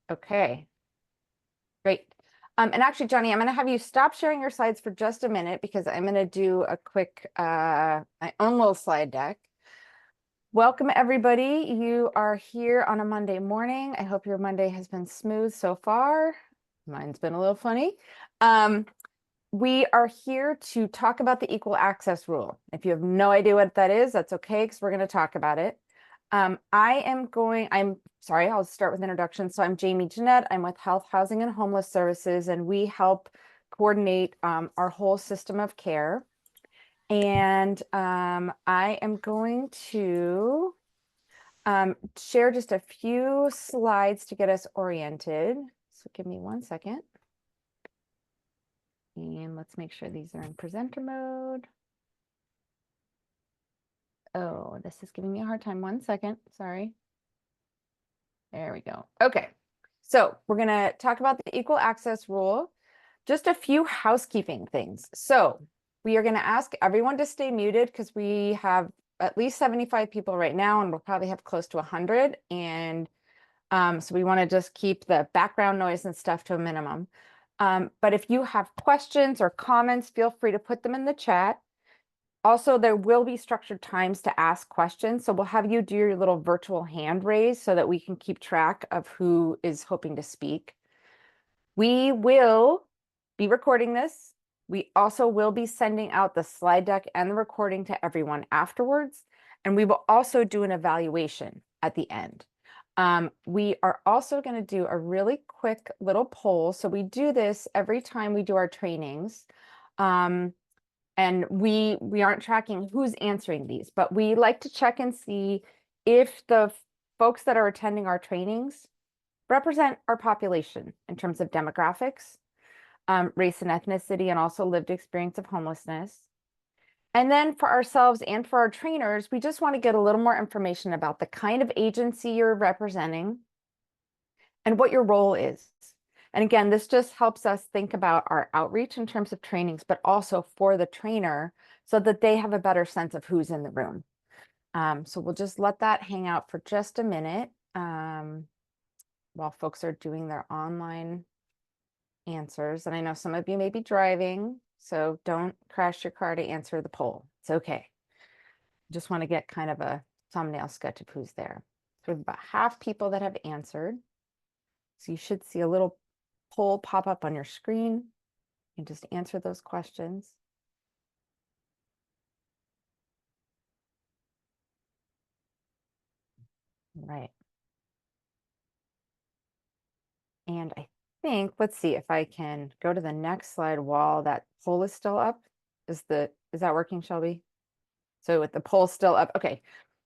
Okay, great. And actually, Johnny, I'm going to have you stop sharing your slides for just a minute because I'm going to do a quick, my own little slide deck. Welcome, everybody. You are here on a Monday morning. I hope your Monday has been smooth so far. Mine's been a little funny. We are here to talk about the equal access rule. If you have no idea what that is, that's okay, because we're going to talk about it. I'm sorry, I'll start with introduction. So I'm Jamie Jeanette. I'm with Health, Housing, and Homeless Services, and we help coordinate our whole system of care. And I am going to share just a few slides to get us oriented. So give me 1 second. And let's make sure these are in presenter mode. Oh, this is giving me a hard time. 1 second, sorry. There we go. Okay, so we're gonna talk about the equal access rule. Just a few housekeeping things. So we are gonna ask everyone to stay muted because we have at least 75 people right now, and we'll probably have close to 100. And so we wanna just keep the background noise and stuff to a minimum. But if you have questions or comments, feel free to put them in the chat. Also, there will be structured times to ask questions. So we'll have you do your little virtual hand raise so that we can keep track of who is hoping to speak. We will be recording this. We also will be sending out the slide deck and the recording to everyone afterwards. And we will also do an evaluation at the end. We are also going to do a really quick little poll. So we do this every time we do our trainings. And we aren't tracking who's answering these, but we like to check and see if the folks that are attending our trainings represent our population in terms of demographics, race and ethnicity, and also lived experience of homelessness. And then for ourselves and for our trainers, we just want to get a little more information about the kind of agency you're representing and what your role is. And again, this just helps us think about our outreach in terms of trainings, but also for the trainer so that they have a better sense of who's in the room. So we'll just let that hang out for just a minute while folks are doing their online answers. And I know some of you may be driving, so don't crash your car to answer the poll. It's okay. Just want to get kind of a thumbnail sketch of who's there. So we have about half people that have answered. So you should see a little poll pop up on your screen and just answer those questions. Right. And I think, let's see if I can go to the next slide while that poll is still up. Is that working, Shelby? So with the poll still up, okay.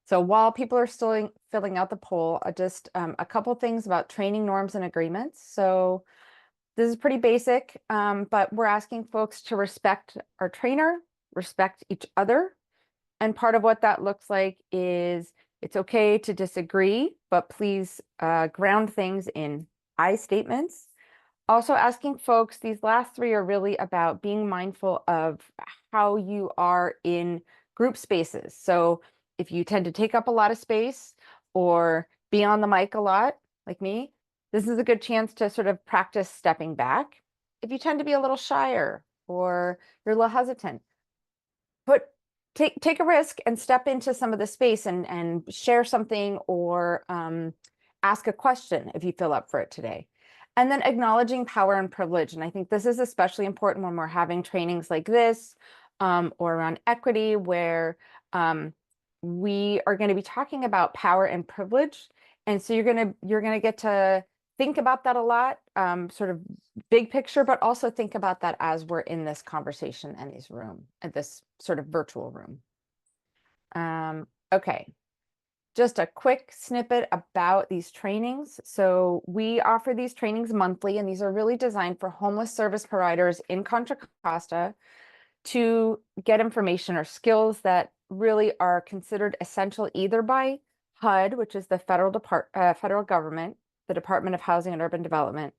So while people are still filling out the poll, just a couple things about training norms and agreements. So this is pretty basic, but we're asking folks to respect our trainer, respect each other. And part of what that looks like is it's okay to disagree, but please ground things in I statements. Also asking folks, these last three are really about being mindful of how you are in group spaces. So if you tend to take up a lot of space or be on the mic a lot, like me, this is a good chance to sort of practice stepping back. If you tend to be a little shyer or you're a little hesitant, take a risk and step into some of the space and share something or ask a question if you feel up for it today. And then acknowledging power and privilege. And I think this is especially important when we're having trainings like this or around equity, where we are going to be talking about power and privilege. And so you're gonna get to think about that a lot, sort of big picture, but also think about that as we're in this conversation and this sort of virtual room. Okay, just a quick snippet about these trainings. So we offer these trainings monthly, and these are really designed for homeless service providers in Contra Costa to get information or skills that really are considered essential either by HUD, which is the federal government, the Department of Housing and Urban Development,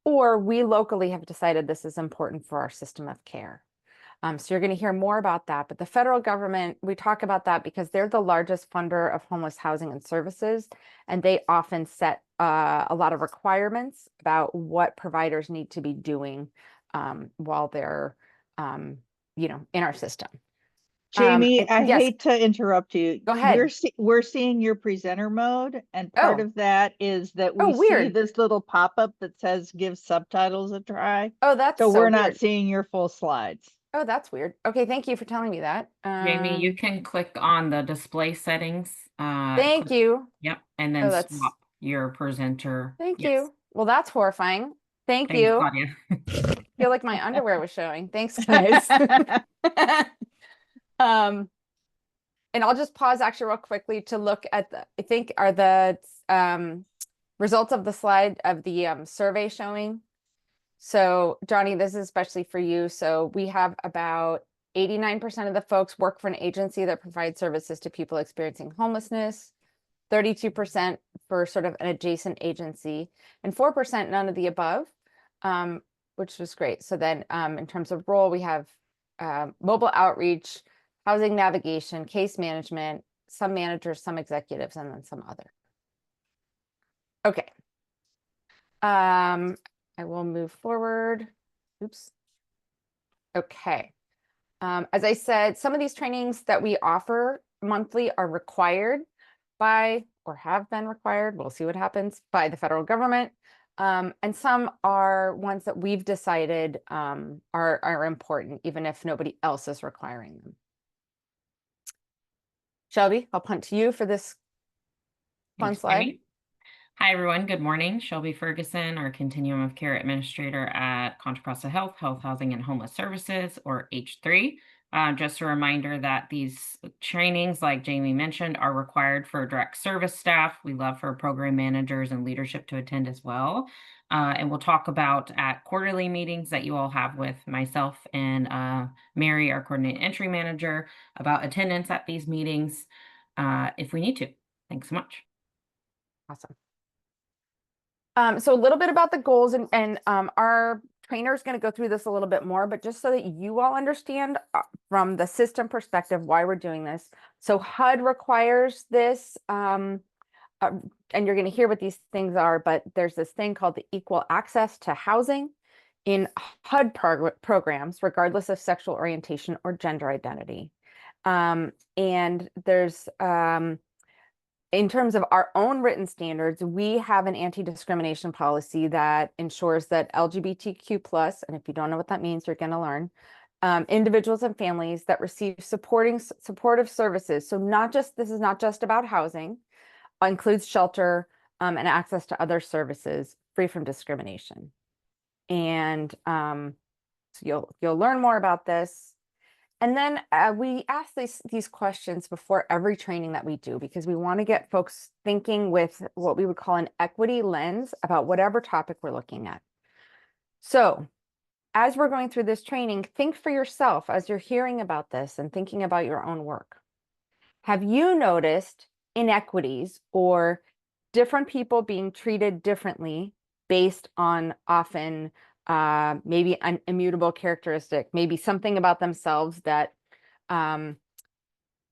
or we locally have decided this is important for our system of care. So you're going to hear more about that, but the federal government, we talk about that because they're the largest funder of homeless housing and services, and they often set a lot of requirements about what providers need to be doing while they're, in our system. Jamie, I Yes, hate to interrupt you. go ahead. We're seeing your presenter mode, and part Oh, of that is that oh, we see weird. this little pop-up that says give subtitles a try. Oh, that's So so we're not weird. seeing your full slides. Oh, that's weird. Okay, thank you for telling me that. Jamie, you can click on the display settings. Thank you. Yep, and then Oh, that's, swap your presenter. thank Yes, you. Well, that's horrifying. Thank thanks, you. Claudia. Feel like my underwear was showing. Thanks, guys. Um, and I'll just pause actually real quickly to look at I think are the results of the slide of the survey showing. So Johnny, this is especially for you. So we have about 89% of the folks work for an agency that provides services to people experiencing homelessness, 32% for sort of an adjacent agency, and 4% none of the above, which was great. So then in terms of role, we have mobile outreach, housing navigation, case management, some managers, some executives, and then some other. Okay. I will move forward. Oops. Okay. As I said, some of these trainings that we offer monthly are required by, or have been required, we'll see what happens, by the federal government. And some are ones that we've decided are important, even if nobody else is requiring them. Shelby, I'll punt to you for this fun Thanks, slide. Jamie. Hi, everyone. Good morning. Shelby Ferguson, our Continuum of Care Administrator at Contra Costa Health, Health, Housing, and Homeless Services, or H3. Just a reminder that these trainings, like Jamie mentioned, are required for direct service staff. We love for program managers and leadership to attend as well. And we'll talk about at quarterly meetings that you all have with myself and Mary, our coordinated entry manager, about attendance at these meetings if we need to. Thanks so much. Awesome. So a little bit about the goals, and our trainer is going to go through this a little bit more, but just so that you all understand from the system perspective why we're doing this. So HUD requires this, and you're going to hear what these things are, but there's this thing called the equal access to housing in HUD programs, regardless of sexual orientation or gender identity. And there's in terms of our own written standards, we have an anti-discrimination policy that ensures that LGBTQ+, and if you don't know what that means, you're going to learn, individuals and families that receive supportive services. So this is not just about housing, includes shelter and access to other services free from discrimination. And so you'll learn more about this. And then we ask these questions before every training that we do, because we want to get folks thinking with what we would call an equity lens about whatever topic we're looking at. So as we're going through this training, think for yourself as you're hearing about this and thinking about your own work. Have you noticed inequities or different people being treated differently based on often maybe an immutable characteristic, maybe something about themselves that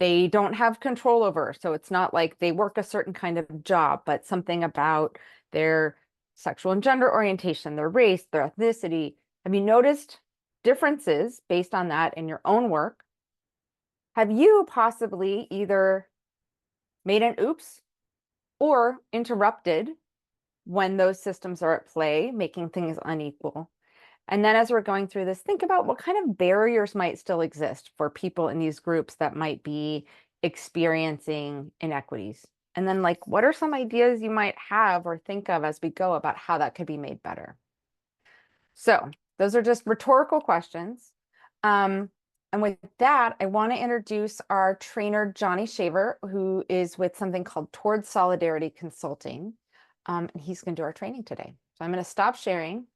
they don't have control over? So it's not like they work a certain kind of job, but something about their sexual and gender orientation, their race, their ethnicity. Have you noticed differences based on that in your own work? Have you possibly either made an oops or interrupted when those systems are at play, making things unequal? And then as we're going through this, think about what kind of barriers might still exist for people in these groups that might be experiencing inequities. And then what are some ideas you might have or think of as we go about how that could be made better? So those are just rhetorical questions. And with that, I want to introduce our trainer, Johnny Shaver, who is with something called Towards Solidarity Consulting. And he's going to do our training today. So I'm going to stop sharing,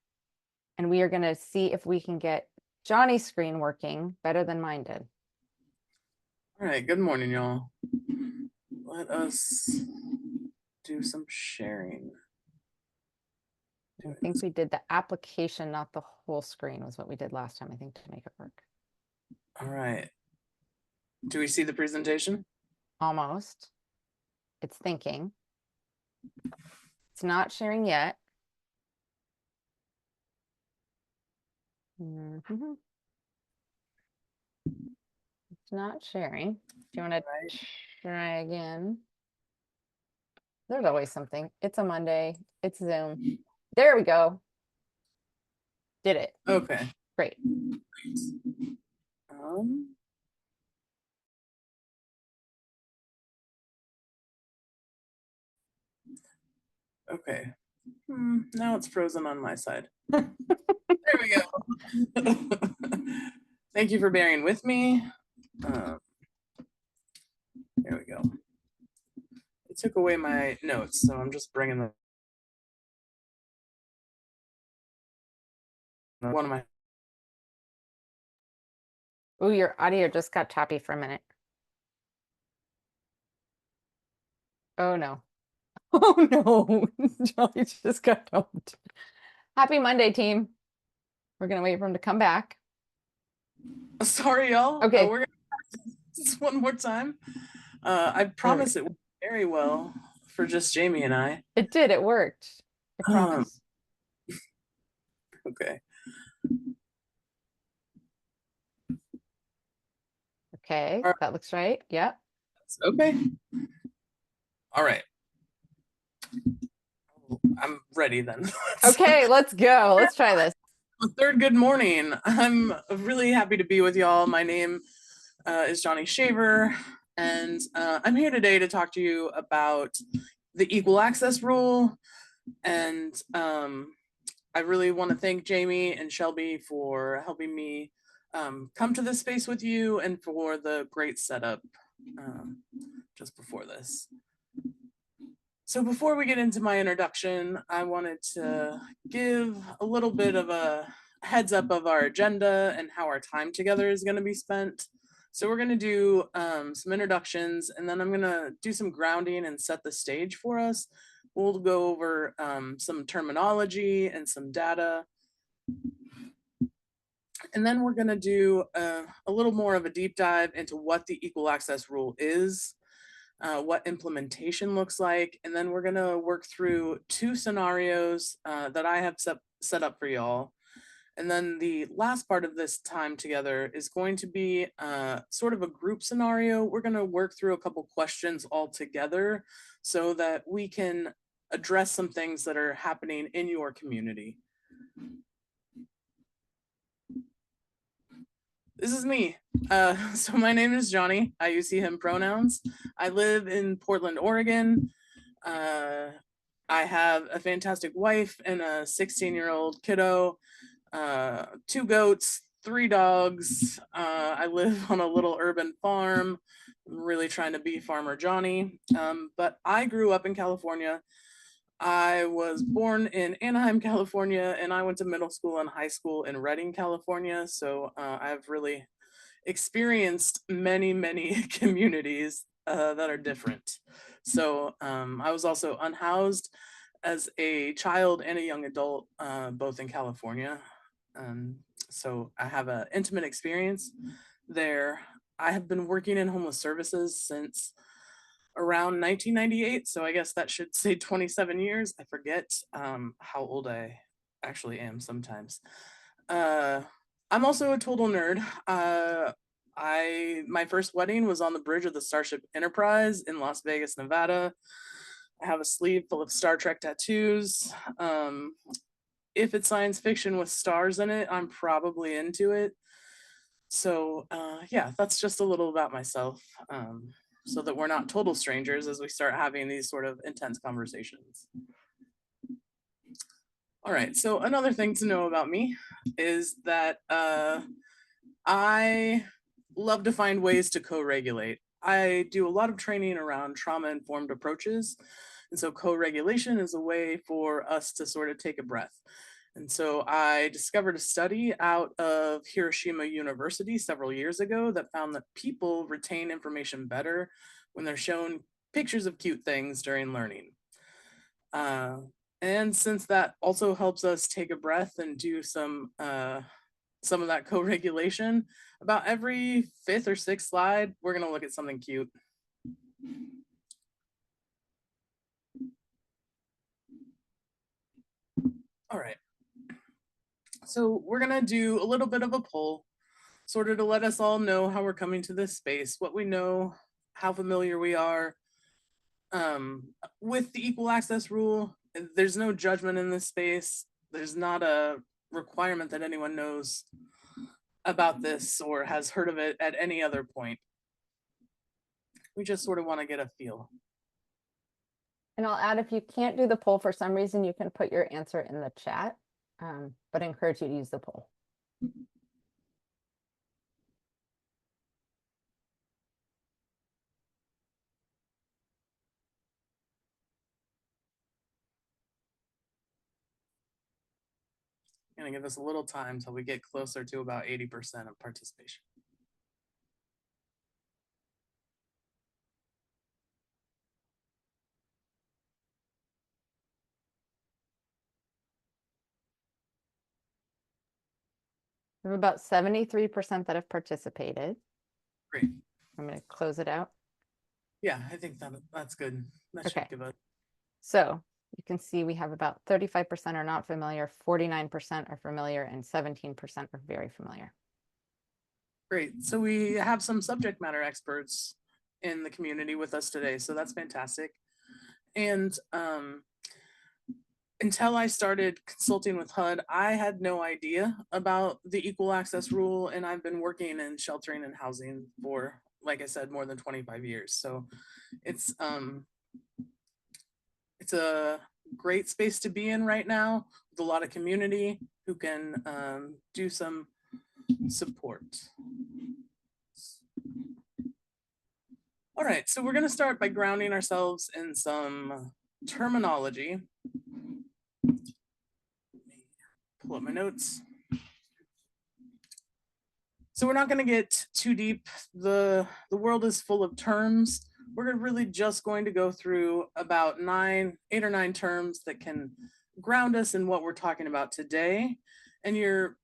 and we are going to see if we can get Johnny's screen working better than mine did. All right, good morning, y'all. Let us do some sharing. I think we did the application, not the whole screen was what we did last time, I think, to make it work. All right. Do we see the presentation? Almost. It's thinking. It's not sharing yet. Mhm. It's not sharing. Do you want to Right. try again? There's always something. It's a Monday. It's Zoom. There we go. Did it. Okay. Great. Um, okay. Now it's frozen on my side. There we go. Thank you for bearing with me. There we go. It took away my notes, so I'm just bringing the one of my. Oh, your audio just got choppy for a minute. Oh no. Oh no. Johnny just got dumped. Happy Monday, team. We're gonna wait for him to come back. Sorry, y'all. Okay. We're gonna practice this one more time. I promise it went very well for just Jamie and I. It did. It worked. I promise. Okay. Okay. All right. That looks right. Yep. Okay. All right. I'm ready then. Okay, let's go. Let's try this. Third good morning. I'm really happy to be with y'all. My name is Johnny Shaver, and I'm here today to talk to you about the equal access rule. And I really want to thank Jamie and Shelby for helping me come to this space with you and for the great setup just before this. So before we get into my introduction, I wanted to give a little bit of a heads up of our agenda and how our time together is going to be spent. So we're going to do some introductions, and then I'm going to do some grounding and set the stage for us. We'll go over some terminology and some data. And then we're going to do a little more of a deep dive into what the equal access rule is, what implementation looks like, and then we're going to work through 2 scenarios that I have set up for y'all. And then the last part of this time together is going to be sort of a group scenario. We're going to work through a couple questions all together so that we can address some things that are happening in your community. This is me. So my name is Johnny. I use he, him pronouns. I live in Portland, Oregon. I have a fantastic wife and a 16-year-old kiddo, 2 goats, 3 dogs. I live on a little urban farm. I'm really trying to be Farmer Johnny. But I grew up in California. I was born in Anaheim, California, and I went to middle school and high school in Redding, California. So I've really experienced many, many communities that are different. So I was also unhoused as a child and a young adult, both in California. So I have an intimate experience there. I have been working in homeless services since around 1998. So I guess that should say 27 years. I forget how old I actually am sometimes. I'm also a total nerd. My first wedding was on the bridge of the Starship Enterprise in Las Vegas, Nevada. I have a sleeve full of Star Trek tattoos. If it's science fiction with stars in it, I'm probably into it. So yeah, that's just a little about myself, so that we're not total strangers as we start having these sort of intense conversations. All right, so another thing to know about me is that I love to find ways to co-regulate. I do a lot of training around trauma-informed approaches, and so co-regulation is a way for us to sort of take a breath. And so I discovered a study out of Hiroshima University several years ago that found that people retain information better when they're shown pictures of cute things during learning. And since that also helps us take a breath and do some of that co-regulation, about every 5th or 6th slide, we're going to look at something cute. All right. So we're gonna do a little bit of a poll, sort of to let us all know how we're coming to this space, what we know, how familiar we are with the equal access rule. There's no judgment in this space. There's not a requirement that anyone knows about this or has heard of it at any other point. We just sort of want to get a feel. And I'll add, if you can't do the poll for some reason, you can put your answer in the chat, but I encourage you to use the poll. Gonna give us a little time till we get closer to about 80% of participation. We have about 73% that have participated. Great. I'm going to close it out. Yeah, I think that's good. That Okay. should give us. So you can see we have about 35% are not familiar, 49% are familiar, and 17% are very familiar. Great. So we have some subject matter experts in the community with us today. So that's fantastic. And until I started consulting with HUD, I had no idea about the equal access rule. And I've been working in sheltering and housing for, like I said, more than 25 years. So it's a great space to be in right now with a lot of community who can do some support. All right, so we're going to start by grounding ourselves in some terminology. Pull up my notes. So we're not going to get too deep. The world is full of terms. We're really just going to go through about 8 or 9 terms that can ground us in what we're talking about today. And you're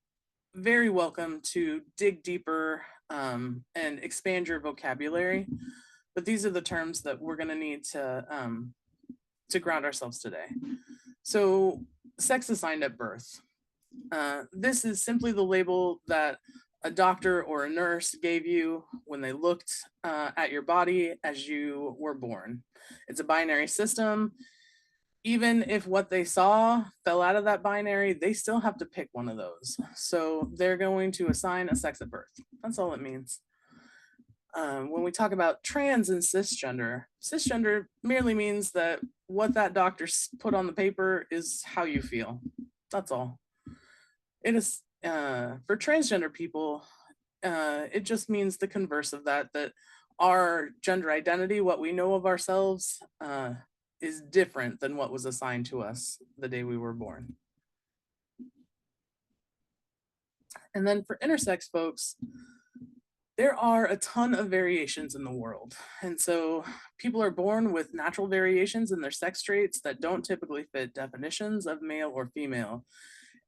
very welcome to dig deeper and expand your vocabulary. But these are the terms that we're going to need to ground ourselves today. So sex assigned at birth. This is simply the label that a doctor or a nurse gave you when they looked at your body as you were born. It's a binary system. Even if what they saw fell out of that binary, they still have to pick one of those. So they're going to assign a sex at birth. That's all it means. When we talk about trans and cisgender merely means that what that doctor put on the paper is how you feel. That's all. It is for transgender people, it just means the converse of that our gender identity, what we know of ourselves, is different than what was assigned to us the day we were born. And then for intersex folks, there are a ton of variations in the world. And so people are born with natural variations in their sex traits that don't typically fit definitions of male or female.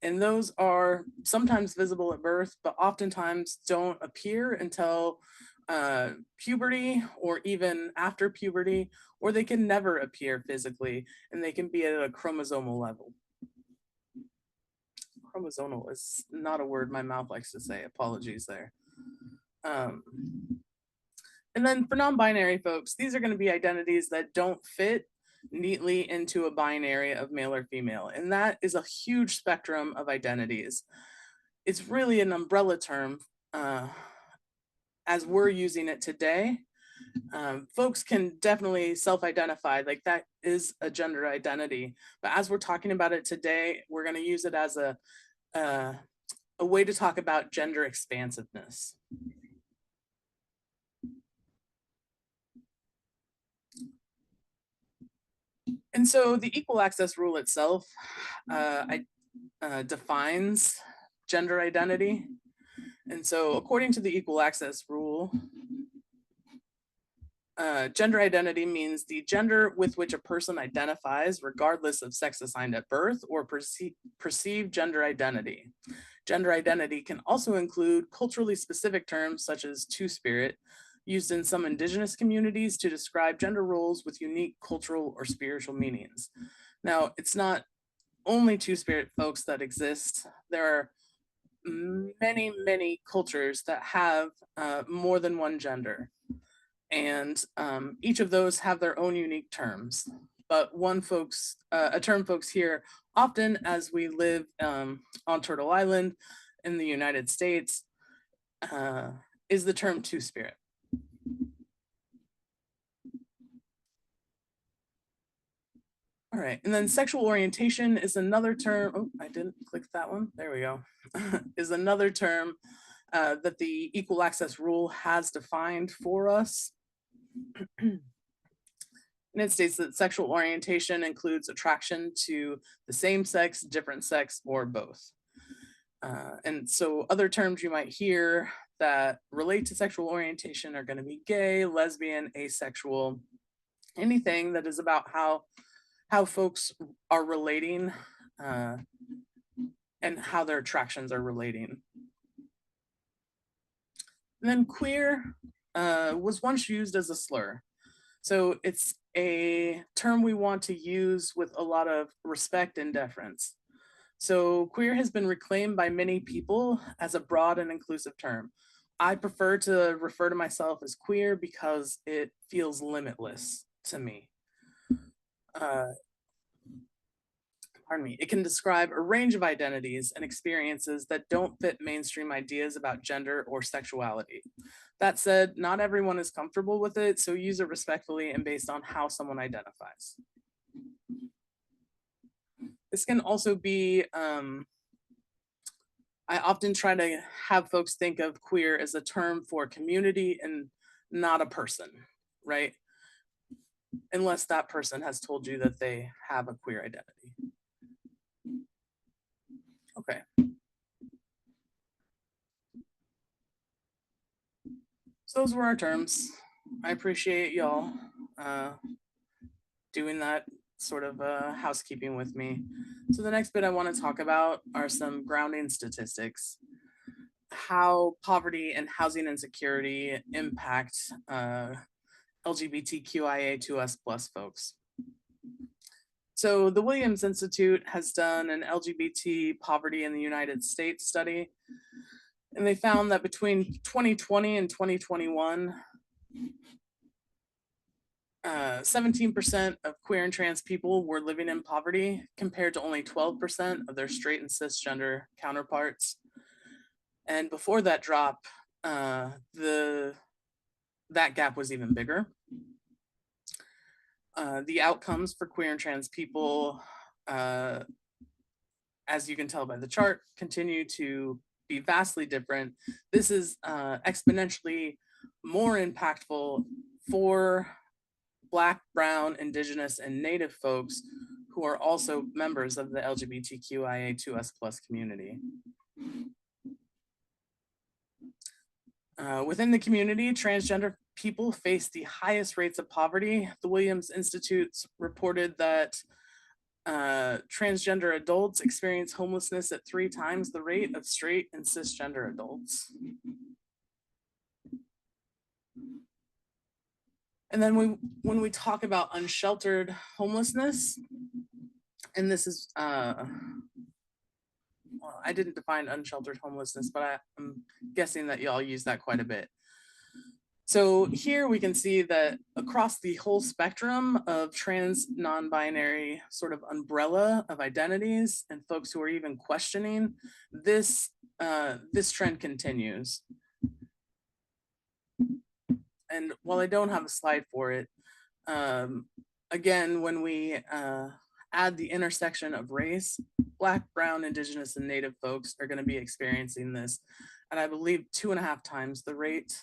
And those are sometimes visible at birth, but oftentimes don't appear until puberty or even after puberty, or they can never appear physically, and they can be at a chromosomal level. Chromosomal is not a word my mouth likes to say. Apologies there. And then for non-binary folks, these are going to be identities that don't fit neatly into a binary of male or female. And that is a huge spectrum of identities. It's really an umbrella term as we're using it today. Folks can definitely self-identify, like that is a gender identity. But as we're talking about it today, we're going to use it as a way to talk about gender expansiveness. And so the equal access rule itself defines gender identity. And so according to the equal access rule, gender identity means the gender with which a person identifies regardless of sex assigned at birth or perceived gender identity. Gender identity can also include culturally specific terms such as two-spirit, used in some indigenous communities to describe gender roles with unique cultural or spiritual meanings. Now, it's not only two-spirit folks that exist. There are many, many cultures that have more than one gender. And each of those have their own unique terms. But a term folks hear often as we live on Turtle Island in the United States is the term two-spirit. All right, and then sexual orientation is another term. Oh, I didn't click that one. There we go. Is another term that the equal access rule has defined for us. And it states that sexual orientation includes attraction to the same sex, different sex, or both. And so other terms you might hear that relate to sexual orientation are going to be gay, lesbian, asexual, anything that is about how folks are relating and how their attractions are relating. And then queer was once used as a slur. So it's a term we want to use with a lot of respect and deference. So queer has been reclaimed by many people as a broad and inclusive term. I prefer to refer to myself as queer because it feels limitless to me. Pardon me, it can describe a range of identities and experiences that don't fit mainstream ideas about gender or sexuality. That said, not everyone is comfortable with it, so use it respectfully and based on how someone identifies. This can also be, I often try to have folks think of queer as a term for community and not a person, right? Unless that person has told you that they have a queer identity. Okay. So those were our terms. I appreciate y'all doing that sort of housekeeping with me. So the next bit I want to talk about are some grounding statistics, how poverty and housing insecurity impact LGBTQIA2S+ folks. So the Williams Institute has done an LGBT poverty in the United States study, and they found that between 2020 and 2021, 17% of queer and trans people were living in poverty compared to only 12% of their straight and cisgender counterparts. And before that drop, that gap was even bigger. The outcomes for queer and trans people, as you can tell by the chart, continue to be vastly different. This is exponentially more impactful for Black, Brown, Indigenous, and Native folks who are also members of the LGBTQIA2S+ community. Within the community, transgender people face the highest rates of poverty. The Williams Institute reported that transgender adults experience homelessness at 3 times the rate of straight and cisgender adults. And then when we talk about unsheltered homelessness, and this is, well, I didn't define unsheltered homelessness, but I'm guessing that y'all use that quite a bit. So here we can see that across the whole spectrum of trans, non-binary sort of umbrella of identities and folks who are even questioning, this trend continues. And while I don't have a slide for it, again, when we add the intersection of race, Black, Brown, Indigenous, and Native folks are going to be experiencing this, and I believe 2.5 times the rate.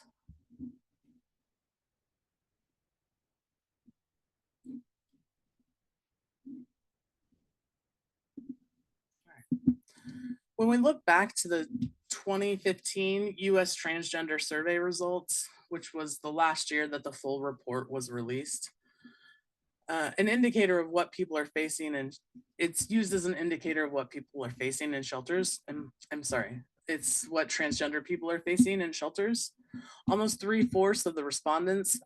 When we look back to the 2015 US Transgender Survey results, which was the last year that the full report was released, an indicator of what people are facing, and it's used as an indicator of what people are facing in shelters. I'm sorry, it's what transgender people are facing in shelters. Almost 3/4 of the respondents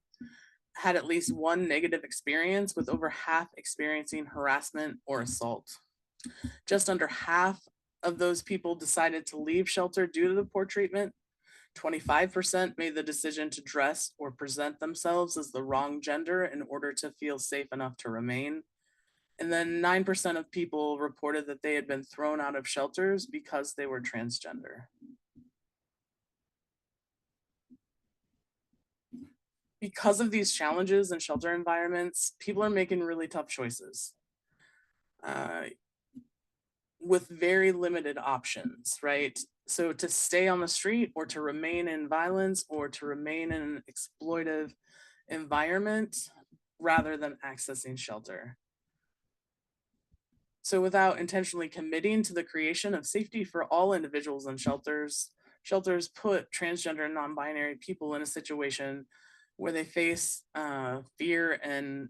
had at least one negative experience, with over half experiencing harassment or assault. Just under half of those people decided to leave shelter due to the poor treatment. 25% made the decision to dress or present themselves as the wrong gender in order to feel safe enough to remain. And then 9% of people reported that they had been thrown out of shelters because they were transgender. Because of these challenges in shelter environments, people are making really tough choices with very limited options, right? So to stay on the street or to remain in violence or to remain in an exploitive environment rather than accessing shelter. So without intentionally committing to the creation of safety for all individuals in shelters, shelters put transgender and non-binary people in a situation where they face fear and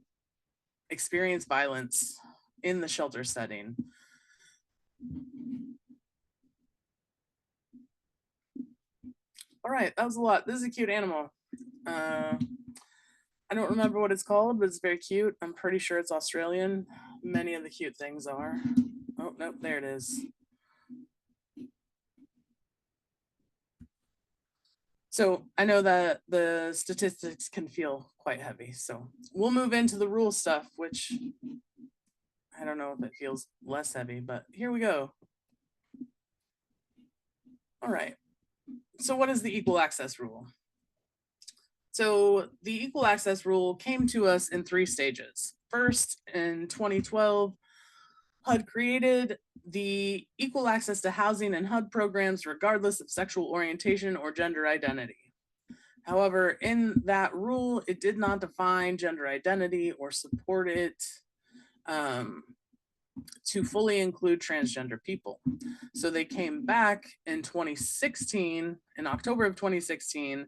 experience violence in the shelter setting. All right, that was a lot. This is a cute animal. I don't remember what it's called, but it's very cute. I'm pretty sure it's Australian. Many of the cute things are. Oh, nope, there it is. So I know that the statistics can feel quite heavy. So we'll move into the rule stuff, which I don't know if it feels less heavy, but here we go. All right. So what is the equal access rule? So the equal access rule came to us in 3 stages. First, in 2012, HUD created the equal access to housing and HUD programs regardless of sexual orientation or gender identity. However, in that rule, it did not define gender identity or support it to fully include transgender people. So they came back in 2016, in October of 2016,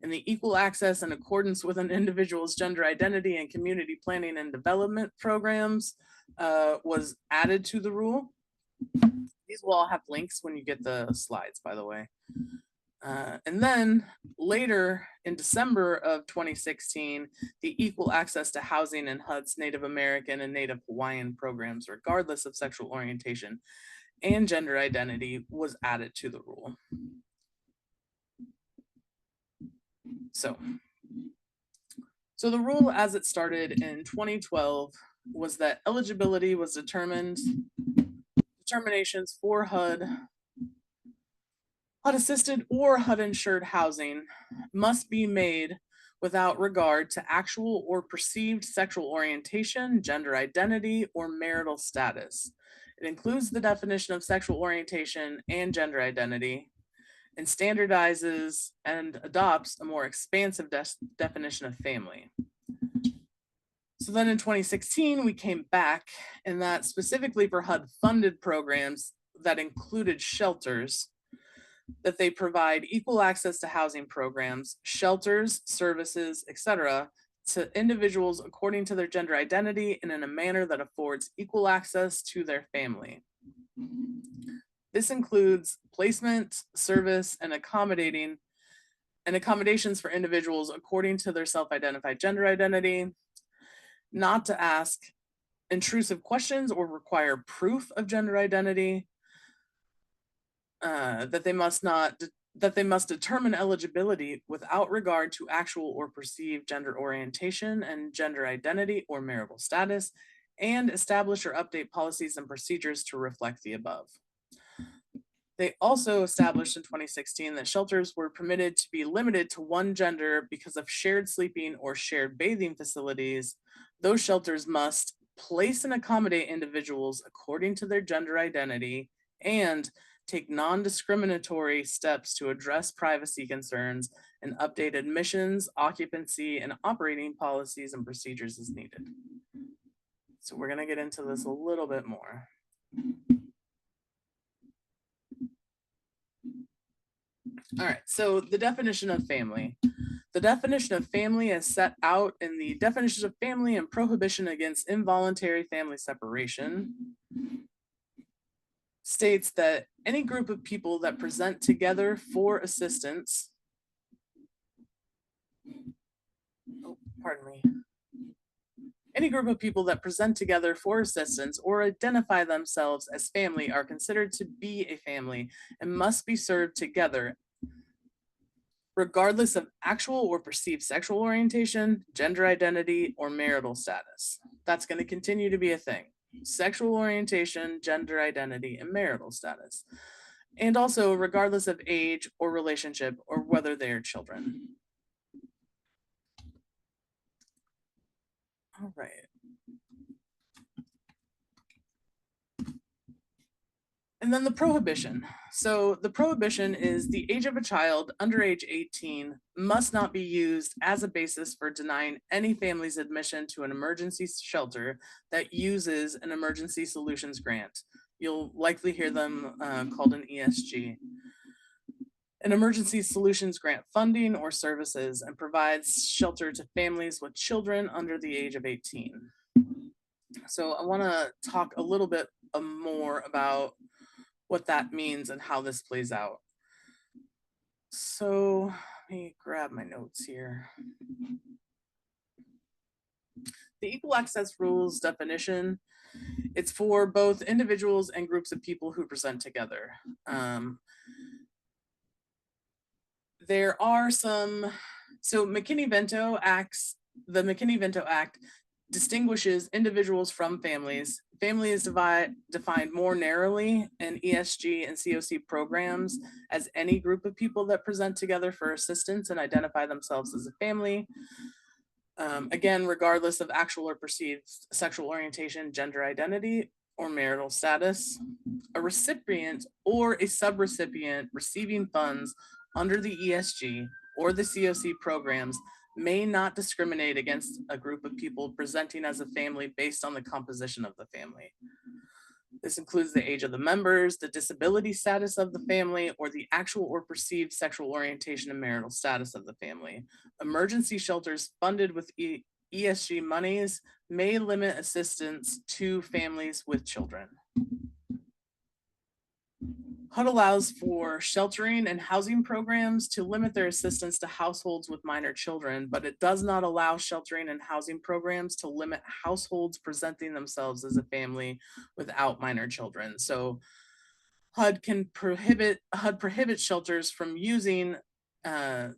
and the equal access in accordance with an individual's gender identity and community planning and development programs was added to the rule. These will all have links when you get the slides, by the way. And then later in December of 2016, the equal access to housing in HUD's Native American and Native Hawaiian programs, regardless of sexual orientation and gender identity, was added to the rule. So the rule as it started in 2012 was that eligibility was determinations for HUD assisted or HUD insured housing must be made without regard to actual or perceived sexual orientation, gender identity, or marital status. It includes the definition of sexual orientation and gender identity and standardizes and adopts a more expansive definition of family. So then in 2016, we came back, and that specifically for HUD funded programs that included shelters, that they provide equal access to housing programs, shelters, services, etc., to individuals according to their gender identity and in a manner that affords equal access to their family. This includes placement, service, and accommodations for individuals according to their self-identified gender identity, not to ask intrusive questions or require proof of gender identity, that they must determine eligibility without regard to actual or perceived gender orientation and gender identity or marital status, and establish or update policies and procedures to reflect the above. They also established in 2016 that shelters were permitted to be limited to one gender because of shared sleeping or shared bathing facilities. Those shelters must place and accommodate individuals according to their gender identity and take non-discriminatory steps to address privacy concerns and update admissions, occupancy, and operating policies and procedures as needed. So we're going to get into this a little bit more. All right, so the definition of family. The definition of family is set out in the definitions of family and prohibition against involuntary family separation. States that any group of people that present together for assistance, Any group of people that present together for assistance or identify themselves as family are considered to be a family and must be served together, regardless of actual or perceived sexual orientation, gender identity, or marital status. That's going to continue to be a thing. Sexual orientation, gender identity, and marital status. And also regardless of age or relationship or whether they are children. All right. And then the prohibition. So the prohibition is the age of a child under age 18 must not be used as a basis for denying any family's admission to an emergency shelter that uses an emergency solutions grant. You'll likely hear them called an ESG. An emergency solutions grant funding or services and provides shelter to families with children under the age of 18. So I want to talk a little bit more about what that means and how this plays out. So let me grab my notes here. The equal access rules definition, it's for both individuals and groups of people who present together. There are some, so the McKinney-Vento Act distinguishes individuals from families. Family is defined more narrowly in ESG and CoC programs as any group of people that present together for assistance and identify themselves as a family. Again, regardless of actual or perceived sexual orientation, gender identity, or marital status. A recipient or a subrecipient receiving funds under the ESG or the CoC programs may not discriminate against a group of people presenting as a family based on the composition of the family. This includes the age of the members, the disability status of the family, or the actual or perceived sexual orientation and marital status of the family. Emergency shelters funded with ESG monies may limit assistance to families with children. HUD allows for sheltering and housing programs to limit their assistance to households with minor children, but it does not allow sheltering and housing programs to limit households presenting themselves as a family without minor children. So HUD prohibits shelters from using the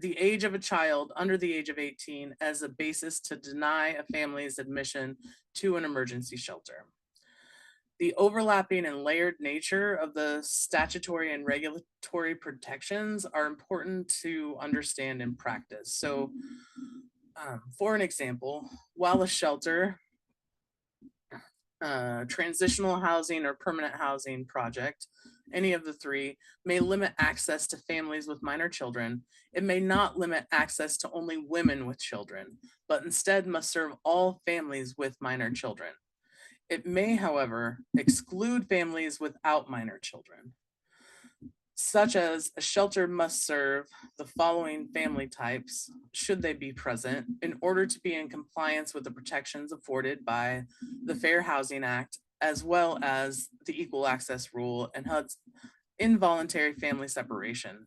age of a child under the age of 18 as a basis to deny a family's admission to an emergency shelter. The overlapping and layered nature of the statutory and regulatory protections are important to understand in practice. So for an example, while a shelter, transitional housing or permanent housing project, any of the three, may limit access to families with minor children, it may not limit access to only women with children, but instead must serve all families with minor children. It may, however, exclude families without minor children, such as a shelter must serve the following family types, should they be present, in order to be in compliance with the protections afforded by the Fair Housing Act, as well as the Equal Access Rule and HUD's involuntary family separation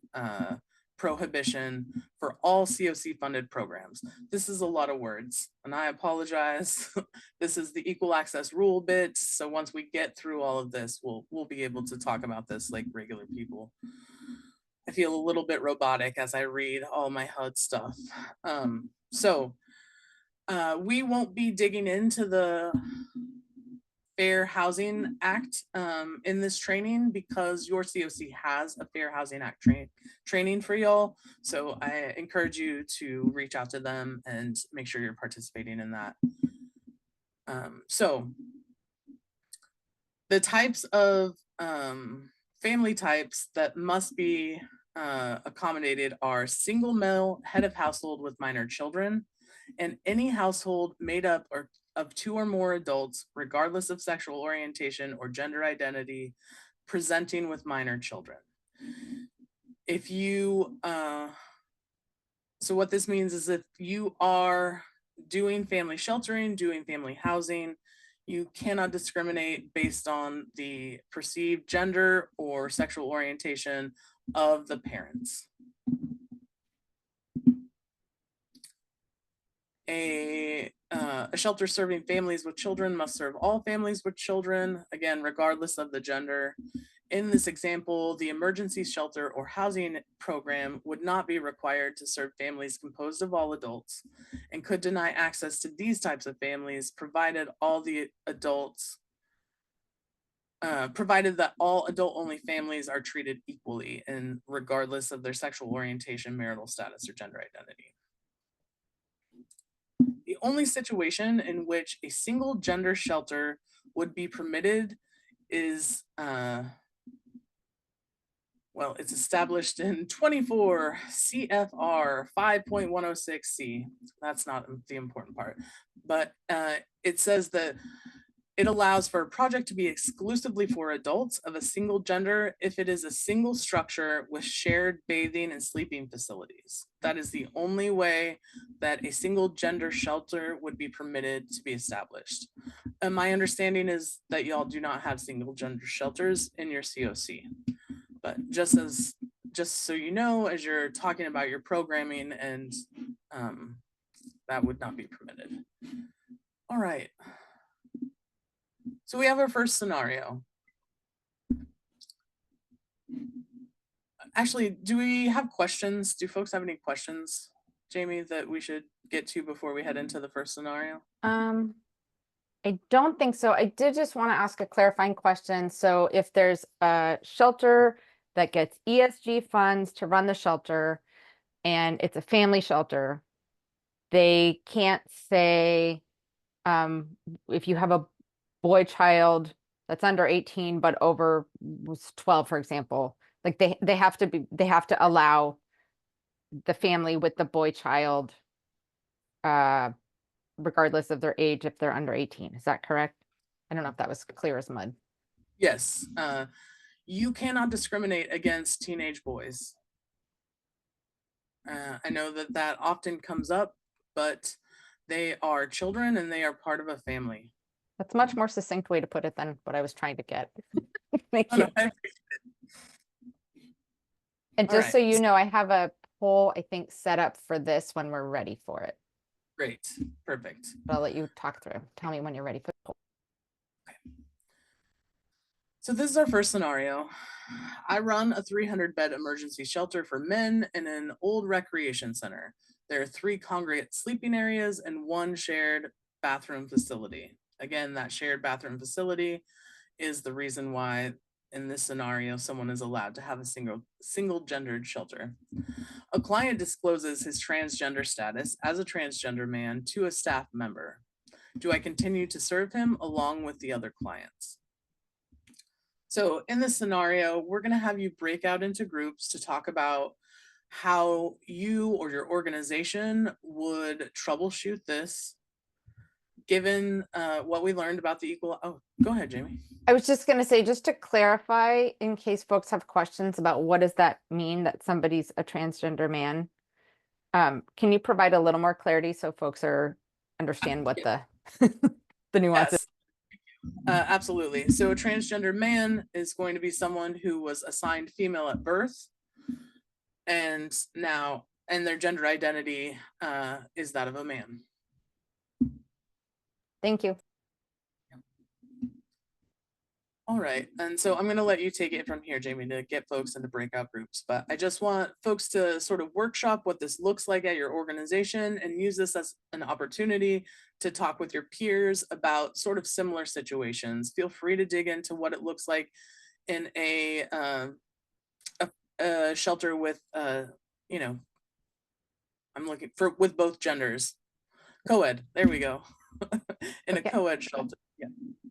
prohibition for all CoC funded programs. This is a lot of words and I apologize. This is the equal access rule bit. So once we get through all of this, we'll be able to talk about this like regular people. I feel a little bit robotic as I read all my HUD stuff. We won't be digging into the Fair Housing Act in this training because your CoC has a Fair Housing Act training for y'all. So I encourage you to reach out to them and make sure you're participating in that. So the types of family types that must be accommodated are single male head of household with minor children, and any household made up of two or more adults, regardless of sexual orientation or gender identity, presenting with minor children. If you, so what this means is if you are doing family sheltering, doing family housing, you cannot discriminate based on the perceived gender or sexual orientation of the parents. A shelter serving families with children must serve all families with children, again, regardless of the gender. In this example, the emergency shelter or housing program would not be required to serve families composed of all adults and could deny access to these types of families provided all the adults, provided that all adult-only families are treated equally and regardless of their sexual orientation, marital status, or gender identity. The only situation in which a single gender shelter would be permitted is, well, it's established in 24 CFR 5.106C. That's not the important part, but it says that it allows for a project to be exclusively for adults of a single gender if it is a single structure with shared bathing and sleeping facilities. That is the only way that a single gender shelter would be permitted to be established. And my understanding is that y'all do not have single gender shelters in your CoC. But just so you know, as you're talking about your programming, and that would not be permitted. All right. So we have our first scenario. Actually, do we have questions? Do folks have any questions, Jamie, that we should get to before we head into the first scenario? I don't think so. I did just want to ask a clarifying question. So if there's a shelter that gets ESG funds to run the shelter and it's a family shelter, they can't say, if you have a boy child that's under 18 but over 12, for example, like they have to allow the family with the boy child regardless of their age if they're under 18. Is that correct? I don't know if that was clear as mud. Yes. You cannot discriminate against teenage boys. I know that often comes up, but they are children and they are part of a family. That's a much more succinct way to put it than what I was trying to get. Thank Oh, you. no, I appreciate it. And All just so right. you know, I have a poll, I think, set up for this when we're ready for it. Great, perfect. But I'll let you talk through. Tell me when you're ready for the poll. So this is our first scenario. I run a 300-bed emergency shelter for men in an old recreation center. There are 3 congregate sleeping areas and 1 shared bathroom facility. Again, that shared bathroom facility is the reason why in this scenario someone is allowed to have a single gendered shelter. A client discloses his transgender status as a transgender man to a staff member. Do I continue to serve him along with the other clients? So in this scenario, we're going to have you break out into groups to talk about how you or your organization would troubleshoot this, given what we learned about the equal. Oh, go ahead, Jamie. I was just going to say, just to clarify, in case folks have questions about what does that mean that somebody's a transgender man, can you provide a little more clarity so folks understand what the the nuances? Yes. Absolutely. So a transgender man is going to be someone who was assigned female at birth, and their gender identity is that of a man. Thank you. All right, and so I'm going to let you take it from here, Jamie, to get folks into breakout groups. But I just want folks to sort of workshop what this looks like at your organization and use this as an opportunity to talk with your peers about sort of similar situations. Feel free to dig into what it looks like in a shelter with, you know, I'm looking for with both genders. Co-ed, there we go. In Okay. a co-ed shelter. Yeah.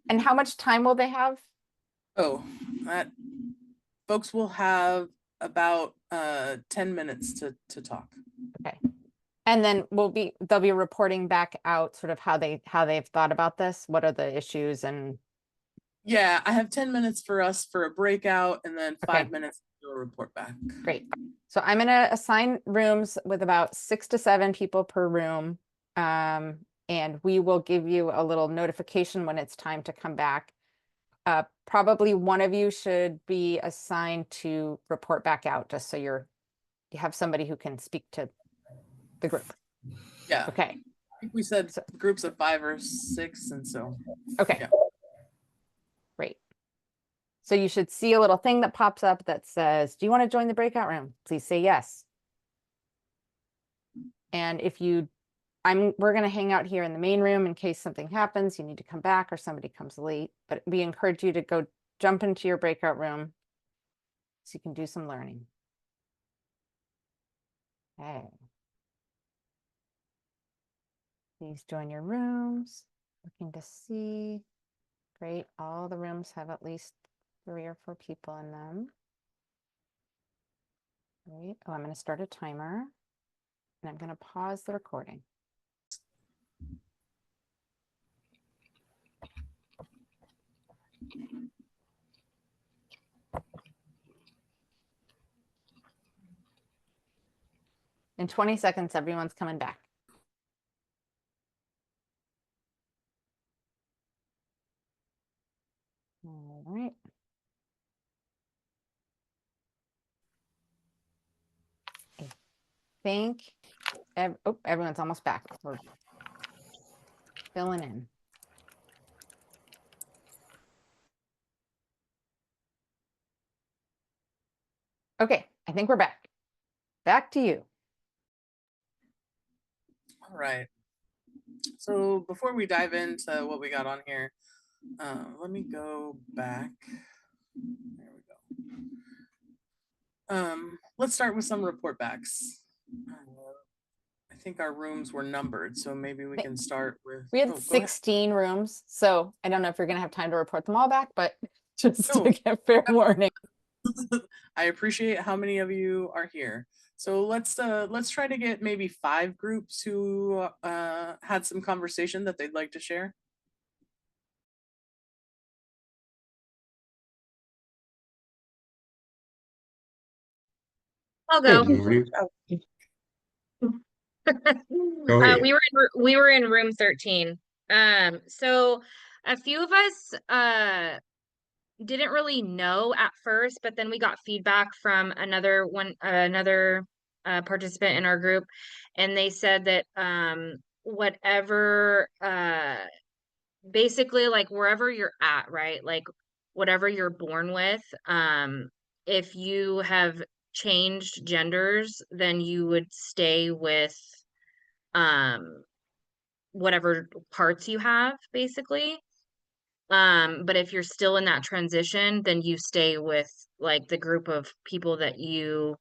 And how much time will they have? Oh, that folks will have about 10 minutes to talk. Okay. And then they'll be reporting back out sort of how they've thought about this. What are the issues? And Yeah, I have 10 minutes for us for a breakout and then 5 Okay. minutes to do a report back. great. So I'm going to assign rooms with about 6 to 7 people per room. And we will give you a little notification when it's time to come back. Probably one of you should be assigned to report back out, just so you have somebody who can speak to the group. Yeah. Okay. think we said So- groups of 5 or 6, and so Okay. Yeah. Great. So you should see a little thing that pops up that says, do you want to join the breakout room? Please say yes. And if you, we're going to hang out here in the main room in case something happens, you need to come back or somebody comes late, but we encourage you to go jump into your breakout room so you can do some learning. Okay. Please join your rooms. Looking to see. Great. All the rooms have at least 3 or 4 people in them. Great. Oh, I'm going to start a timer and I'm going to pause the recording. In 20 seconds, everyone's coming back. All right. I think, everyone's almost back. We're filling in. Okay, I think we're back. Back to you. all right. So before we dive into what we got on here, let me go back. There we go. Let's start with some report backs. I think our rooms were numbered, so maybe we can start with. We had oh, go ahead. 16 rooms, so I don't know if you're gonna have time to report them all back, but just No. to get fair warning. I appreciate how many of you are here. So let's try to get maybe 5 groups who had some conversation that they'd like to share. I'll go. Good morning. Go ahead. We were in room 13. So a few of us didn't really know at first, but then we got feedback from another participant in our group, and they said that whatever basically like wherever you're at, right? Like whatever you're born with, if you have changed genders, then you would stay with whatever parts you have, basically. But if you're still in that transition, then you stay with like the group of people that you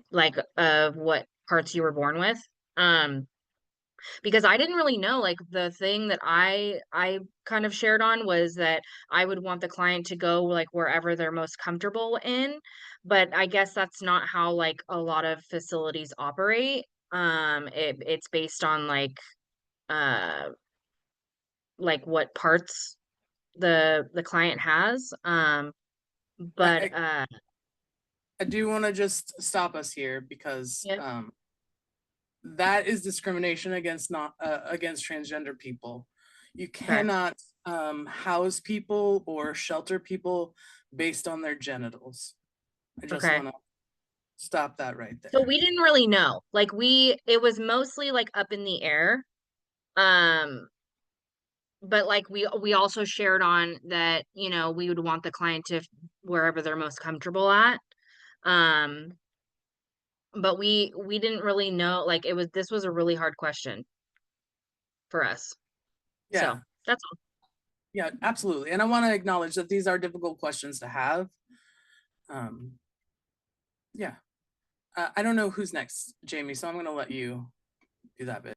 like of what parts you were born with. Because I didn't really know, like the thing that I kind of shared on was that I would want the client to go like wherever they're most comfortable in, but I guess that's not how like a lot of facilities operate. It's based on uh what parts the client has. But I do want to just stop us here because Yeah. that is discrimination against against transgender people. You cannot house people or shelter people based on their genitals. I just Okay. want to stop that right there. So we didn't really know. Like it was mostly like up in the air. But like we also shared on that, you know, we would want the client to wherever they're most comfortable at. But we didn't really know, like this was a really hard question for us. Yeah. So that's all. Yeah, absolutely. And I want to acknowledge that these are difficult questions to have. Yeah. I don't know who's next, Jamie, so I'm going to let you do that bit.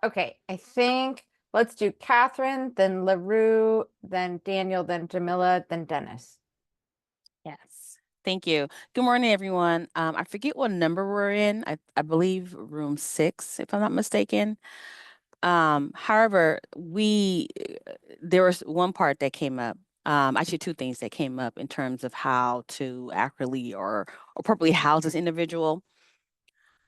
Okay, I think let's do Catherine, then LaRue, then Daniel, then Jamila, then Dennis. Yes, thank you. Good morning, everyone. I forget what number we're in. I believe room 6, if I'm not mistaken. However, there was one part that came up. Actually, 2 things that came up in terms of how to accurately or appropriately house this individual.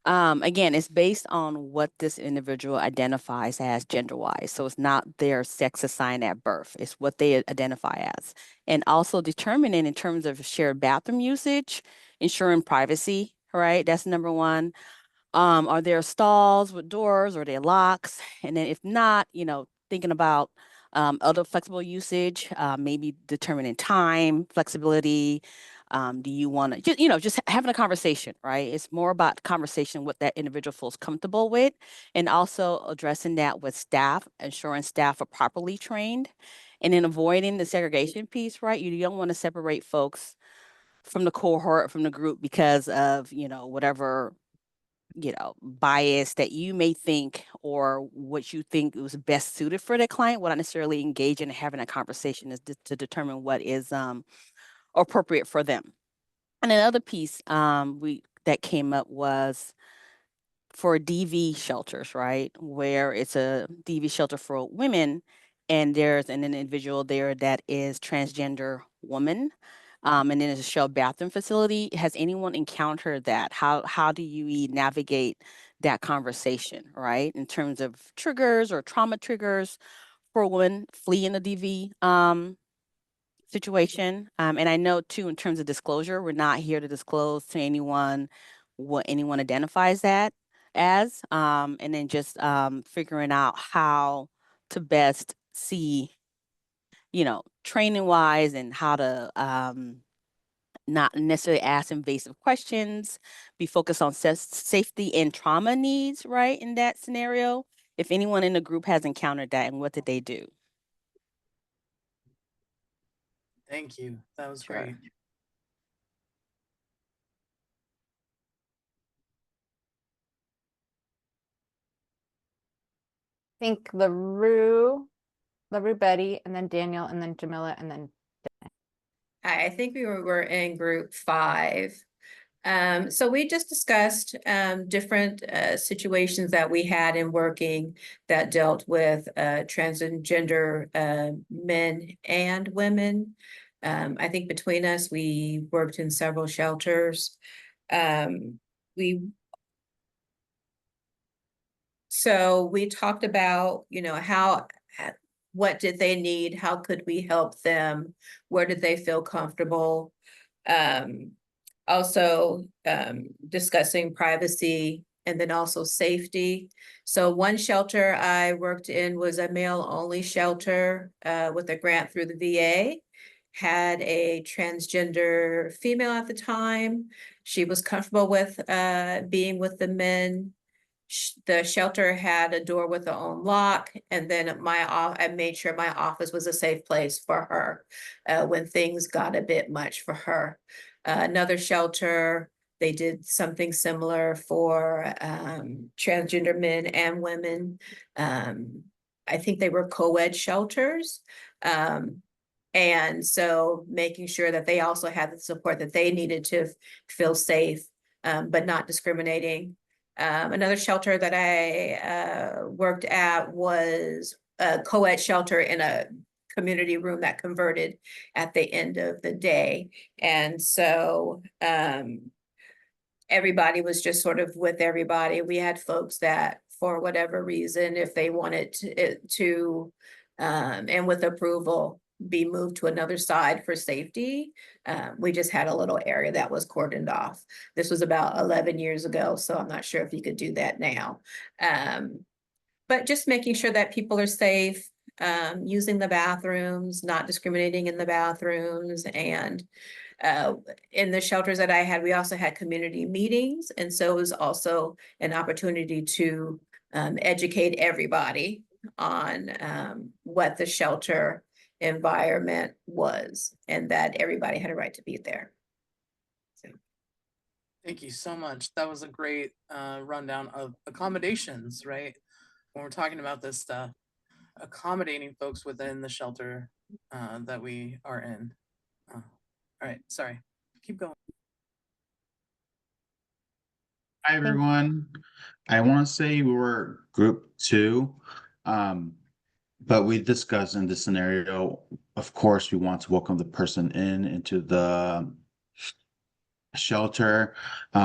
Again, it's based on what this individual identifies as gender-wise. So it's not their sex assigned at birth. It's what they identify as. And also determining in terms of shared bathroom usage, ensuring privacy, right? That's number 1. Are there stalls with doors, or are there locks? And then if not, thinking about other flexible usage, maybe determining time, flexibility. Do you want to just having a conversation, right? It's more about conversation what that individual feels comfortable with, and also addressing that with staff, ensuring staff are properly trained, and then avoiding the segregation piece, right? You don't want to separate folks from the cohort, from the group, because of whatever bias that you may think, or what you think was best suited for the client, without necessarily engaging and having a conversation is to determine what is appropriate for them. And another piece that came up was for DV shelters, right? Where it's a DV shelter for women, and there's an individual there that is transgender woman. And then there's a shared bathroom facility. Has anyone encountered that? How do you navigate that conversation, right? In terms of triggers or trauma triggers for a woman fleeing the DV situation. And I know too, in terms of disclosure, we're not here to disclose to anyone what anyone identifies that as. And then just figuring out how to best see, training wise, and how to not necessarily ask invasive questions, be focused on safety and trauma needs, right? In that scenario, if anyone in the group has encountered that, and what did they do? Thank you. That was Sure. great. I think LaRue, Betty, and then Daniel, and then Jamila, and then I think we were in group 5. So we just discussed different situations that we had in working that dealt with transgender men and women. I think between us, we worked in several shelters. So we talked about, what did they need? How could we help them? Where did they feel comfortable? Also, discussing privacy and then also safety. So one shelter I worked in was a male-only shelter with a grant through the VA. Had a transgender female at the time. She was comfortable with being with the men. The shelter had a door with their own lock, and then I made sure my office was a safe place for her when things got a bit much for her. Another shelter, they did something similar for transgender men and women. I think they were co-ed shelters. And so making sure that they also had the support that they needed to feel safe, but not discriminating. Another shelter that I worked at was a co-ed shelter in a community room that converted at the end of the day. And so everybody was just sort of with everybody. We had folks that, for whatever reason, if they wanted to and with approval, be moved to another side for safety. We just had a little area that was cordoned off. This was about 11 years ago, so I'm not sure if you could do that now. But just making sure that people are safe, using the bathrooms, not discriminating in the bathrooms. And in the shelters that I had, we also had community meetings. And so it was also an opportunity to educate everybody on what the shelter environment was, and that everybody had a right to be there. So. Thank you so much. That was a great rundown of accommodations, right? When we're talking about this stuff, accommodating folks within the shelter that we are in. All right, sorry. Keep going. Hi, everyone. I want to say we were group 2, but we discussed in this scenario, of course, we want to welcome the person into the shelter. We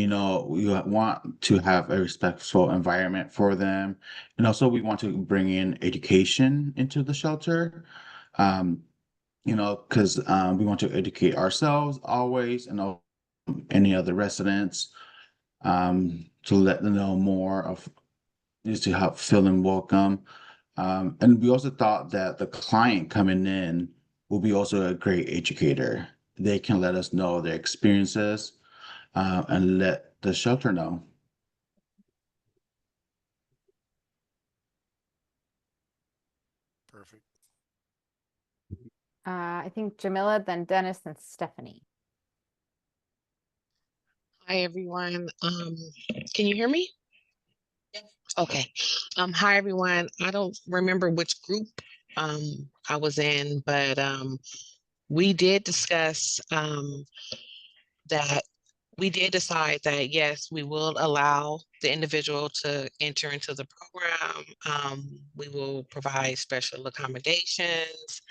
want to have a respectful environment for them. And also we want to bring in education into the shelter. Because we want to educate ourselves always, and any other residents to let them know more of just to help feel them welcome. And we also thought that the client coming in will be also a great educator. They can let us know their experiences and let the shelter know. Perfect. I think Jamila, then Dennis, then Stephanie. Hi, everyone. Can you hear me? Okay. Hi, everyone. I don't remember which group I was in, but we did discuss that we did decide that, yes, we will allow the individual to enter into the program. We will provide special accommodations,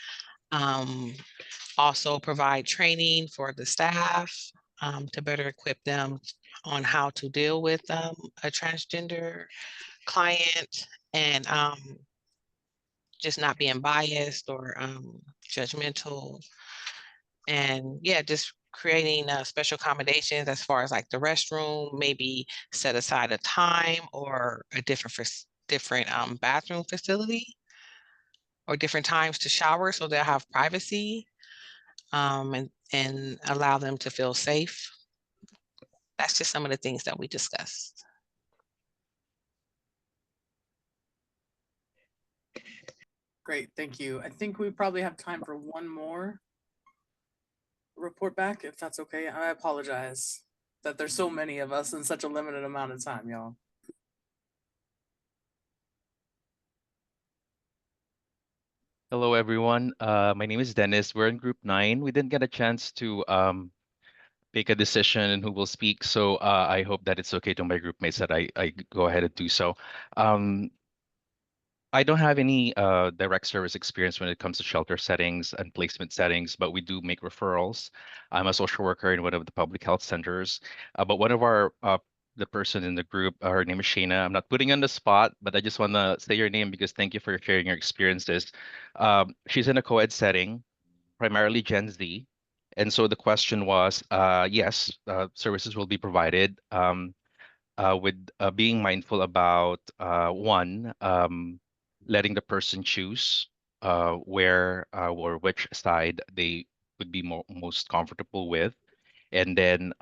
also provide training for the staff to better equip them on how to deal with a transgender client, and just not being biased or judgmental. And yeah, just creating special accommodations as far as like the restroom, maybe set aside a time or a different bathroom facility or different times to shower so they'll have privacy, and allow them to feel safe. That's just some of the things that we discussed. Great, thank you. I think we probably have time for one more report back, if that's okay. I apologize that there's so many of us in such a limited amount of time, y'all. Hello, everyone. My name is Dennis. We're in group 9. We didn't get a chance to make a decision on who will speak, so I hope that it's okay to my group mates that I go ahead and do so. I don't have any direct service experience when it comes to shelter settings and placement settings, but we do make referrals. I'm a social worker in one of the public health centers, but one of our the person in the group, her name is Shayna. I'm not putting you on the spot, but I just want to say your name because thank you for sharing your experiences. She's in a co-ed setting, primarily Gen Z. And so the question was, yes, services will be provided. With being mindful about one, letting the person choose where or which side they would be most comfortable with, and then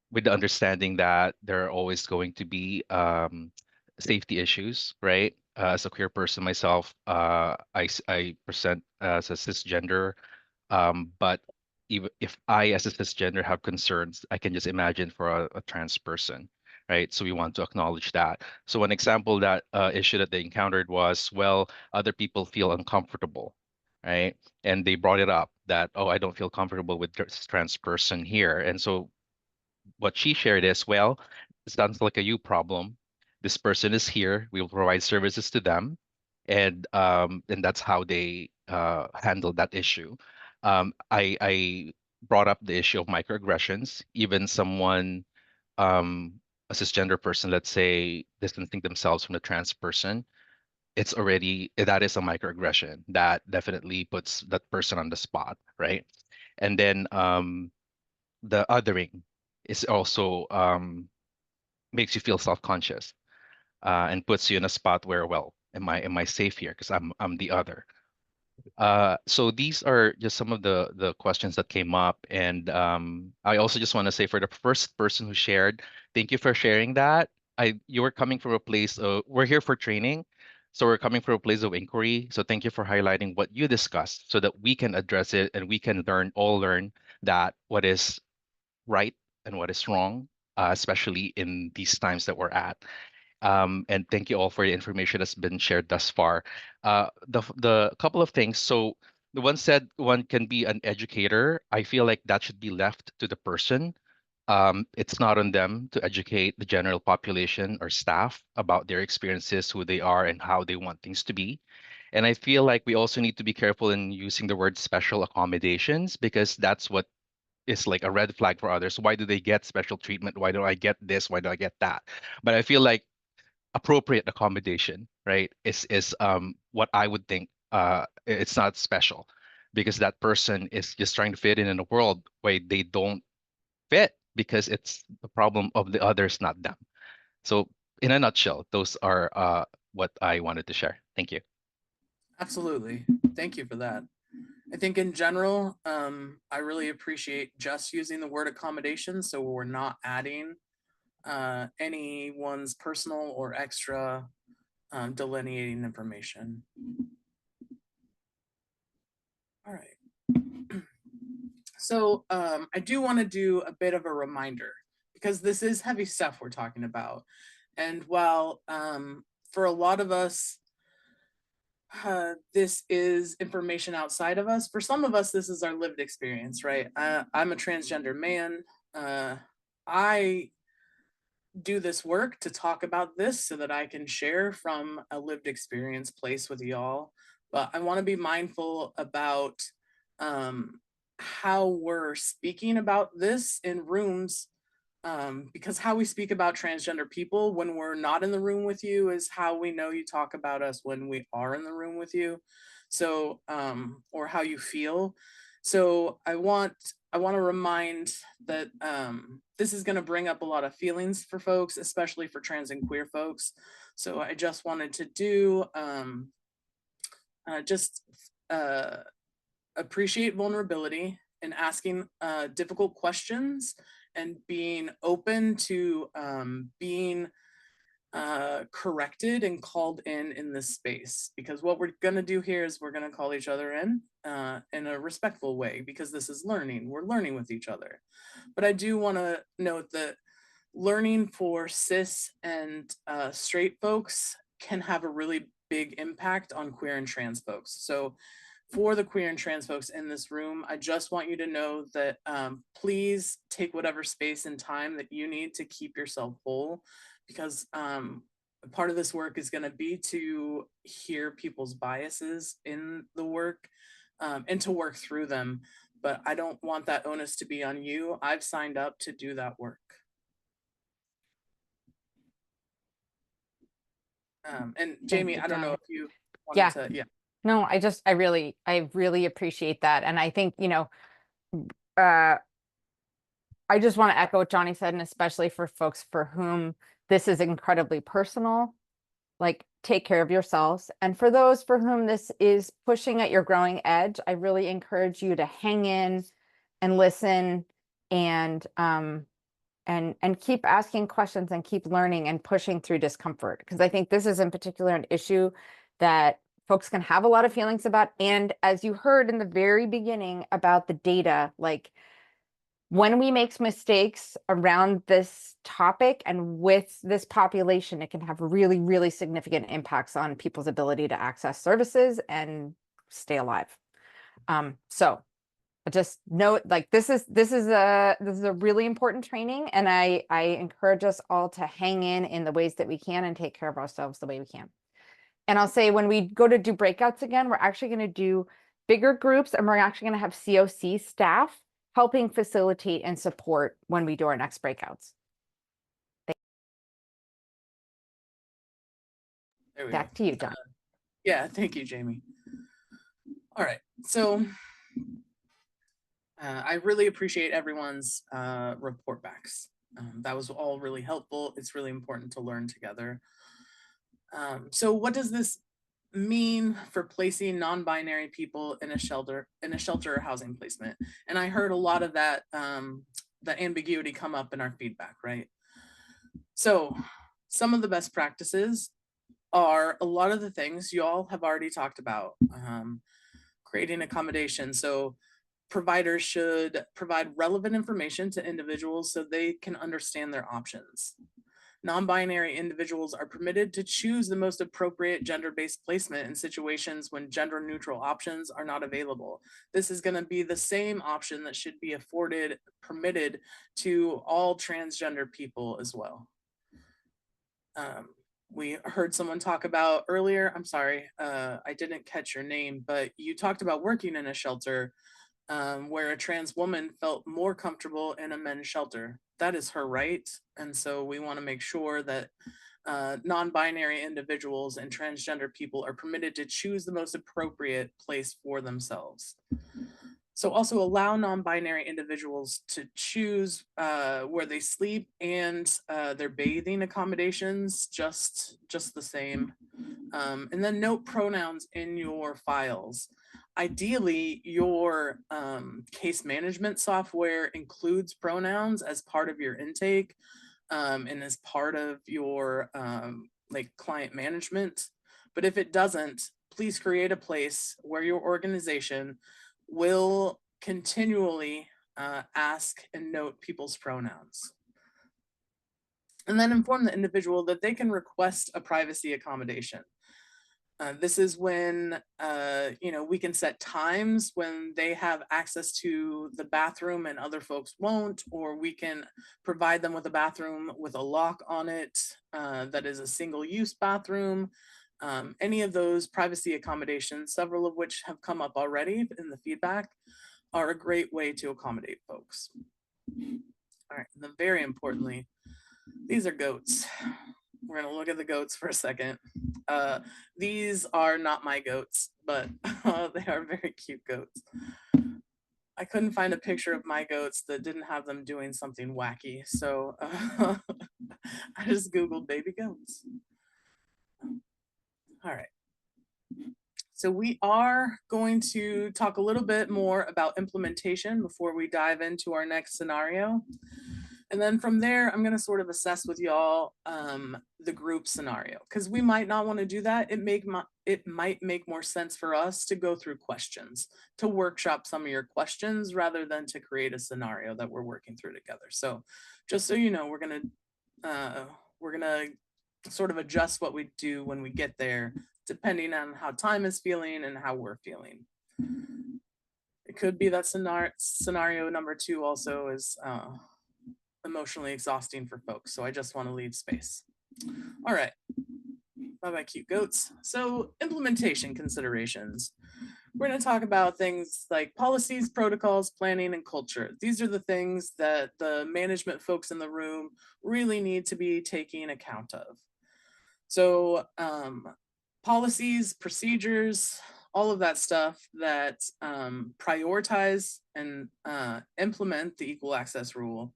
with the understanding that there are always going to be safety issues, right? As a queer person myself, I present as a cisgender, but even if I, as a cisgender, have concerns, I can just imagine for a trans person, right? So we want to acknowledge that. So one example that issue that they encountered was, well, other people feel uncomfortable, right? And they brought it up that, oh, I don't feel comfortable with this trans person here. And so what she shared is, well, it sounds like a you problem. This person is here. We will provide services to them, and that's how they handle that issue. I brought up the issue of microaggressions. Even someone, a cisgender person, let's say, distancing themselves from the trans person, it's already that is a microaggression that definitely puts that person on the spot, right? And then the othering is also makes you feel self-conscious and puts you in a spot where, well, am I safe here because I'm the other. So these are just some of the questions that came up, and I also just want to say for the first person who shared, thank you for sharing that. You were coming from a place of, we're here for training, so we're coming from a place of inquiry. So thank you for highlighting what you discussed so that we can address it and we can learn that what is right and what is wrong, especially in these times that we're at. And thank you all for the information that's been shared thus far. The couple of things. So the one said one can be an educator. I feel like that should be left to the person. It's not on them to educate the general population or staff about their experiences, who they are, and how they want things to be. And I feel like we also need to be careful in using the word special accommodations because that's what is like a red flag for others. Why do they get special treatment? Why do I get this? Why do I get that? But I feel like appropriate accommodation, right, is what I would think. It's not special because that person is just trying to fit in a world where they don't fit because it's the problem of the others, not them. So in a nutshell, those are what I wanted to share. Thank you. Absolutely. Thank you for that. I think in general, I really appreciate just using the word accommodation, so we're not adding anyone's personal or extra delineating information. All right. So I do want to do a bit of a reminder, because this is heavy stuff we're talking about. And while for a lot of us, this is information outside of us, for some of us, this is our lived experience, right? I'm a transgender man. I do this work to talk about this so that I can share from a lived experience place with y'all. But I want to be mindful about how we're speaking about this in rooms, because how we speak about transgender people when we're not in the room with you is how we know you talk about us when we are in the room with you. So, or how you feel. So I want to remind that this is going to bring up a lot of feelings for folks, especially for trans and queer folks. So I just wanted to do just appreciate vulnerability and asking difficult questions and being open to being corrected and called in this space, because what we're going to do here is we're going to call each other in a respectful way, because this is learning. We're learning with each other. But I do want to note that learning for cis and straight folks can have a really big impact on queer and trans folks. So for the queer and trans folks in this room, I just want you to know that please take whatever space and time that you need to keep yourself whole, because part of this work is going to be to hear people's biases in the work and to work through them. But I don't want that onus to be on you. I've signed up to do that work. And Jamie, you, I don't know Johnny. if you wanted to, yeah. No, I really appreciate that. And I think, I just want to echo what Johnny said, and especially for folks for whom this is incredibly personal, like, take care of yourselves. And for those for whom this is pushing at your growing edge, I really encourage you to hang in and listen and keep asking questions and keep learning and pushing through discomfort. Because I think this is in particular an issue that folks can have a lot of feelings about. And as you heard in the very beginning about the data, like, when we make mistakes around this topic and with this population, it can have really, really significant impacts on people's ability to access services and stay alive. So just note, like, this is a really important training, and I encourage us all to hang in the ways that we can and take care of ourselves the way we can. And I'll say, when we go to do breakouts again, we're actually going to do bigger groups, and we're actually going to have CoC staff helping facilitate and support when we do our next breakouts. There we Back go. to you, John. Yeah, thank you, Jamie. All right, so I really appreciate everyone's report backs. That was all really helpful. It's really important to learn together. So what does this mean for placing non-binary people in a shelter or housing placement? And I heard a lot of that the ambiguity come up in our feedback, right? So some of the best practices are a lot of the things you all have already talked about. Creating accommodation. So providers should provide relevant information to individuals so they can understand their options. Non-binary individuals are permitted to choose the most appropriate gender-based placement in situations when gender-neutral options are not available. This is going to be the same option that should be permitted to all transgender people as well. We heard someone talk about earlier, I'm sorry, I didn't catch your name, but you talked about working in a shelter where a trans woman felt more comfortable in a men's shelter. That is her right. And so we want to make sure that non-binary individuals and transgender people are permitted to choose the most appropriate place for themselves. So also allow non-binary individuals to choose where they sleep and their bathing accommodations just the same. And then note pronouns in your files. Ideally, your case management software includes pronouns as part of your intake and as part of your like client management. But if it doesn't, please create a place where your organization will continually ask and note people's pronouns. And then inform the individual that they can request a privacy accommodation. This is when, you know, we can set times when they have access to the bathroom and other folks won't, or we can provide them with a bathroom with a lock on it that is a single use bathroom. Any of those privacy accommodations, several of which have come up already in the feedback, are a great way to accommodate folks. All right, and then very importantly, these are goats. We're gonna look at the goats for a second. These are not my goats, but they are very cute goats. I couldn't find a picture of my goats that didn't have them doing something wacky, so I just Googled baby goats. All right. So we are going to talk a little bit more about implementation before we dive into our next scenario. And then from there, I'm going to sort of assess with y'all the group scenario, because we might not want to do that. It might make more sense for us to go through questions, to workshop some of your questions rather than to create a scenario that we're working through together. So just so you know, we're going to sort of adjust what we do when we get there, depending on how time is feeling and how we're feeling. It could be that scenario number 2 also is emotionally exhausting for folks. So I just want to leave space. All right. Bye-bye, cute goats. So implementation considerations. We're going to talk about things like policies, protocols, planning, and culture. These are the things that the management folks in the room really need to be taking account of. So policies, procedures, all of that stuff that prioritize and implement the equal access rule,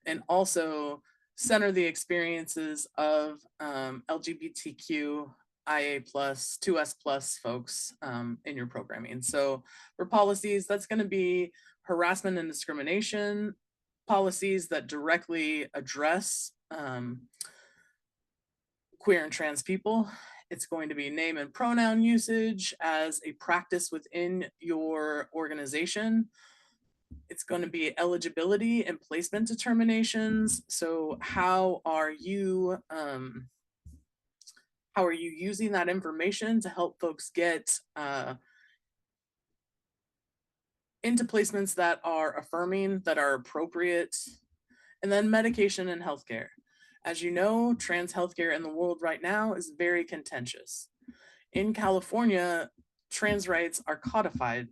and also center the experiences of LGBTQ, IA+, 2S+ folks in your programming. So for policies, that's going to be harassment and discrimination policies that directly address queer and trans people. It's going to be name and pronoun usage as a practice within your organization. It's going to be eligibility and placement determinations. So how are you using that information to help folks get into placements that are affirming, that are appropriate? And then medication and healthcare. As you know, trans healthcare in the world right now is very contentious. In California, trans rights are codified.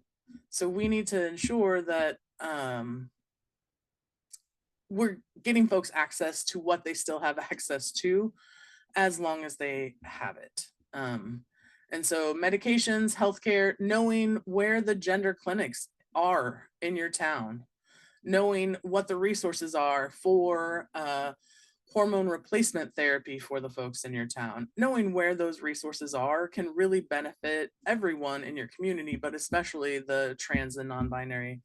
So we need to ensure that we're getting folks access to what they still have access to, as long as they have it. And so medications, healthcare, knowing where the gender clinics are in your town, knowing what the resources are for hormone replacement therapy for the folks in your town, knowing where those resources are can really benefit everyone in your community, but especially the trans and non-binary,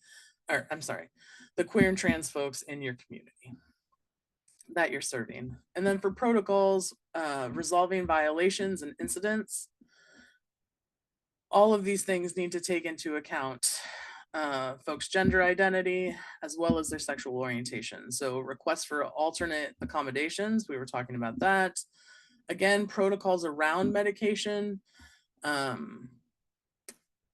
or I'm sorry, the queer and trans folks in your community that you're serving. And then for protocols, resolving violations and incidents, all of these things need to take into account folks' gender identity as well as their sexual orientation. So requests for alternate accommodations, we were talking about that. Again, protocols around medication. And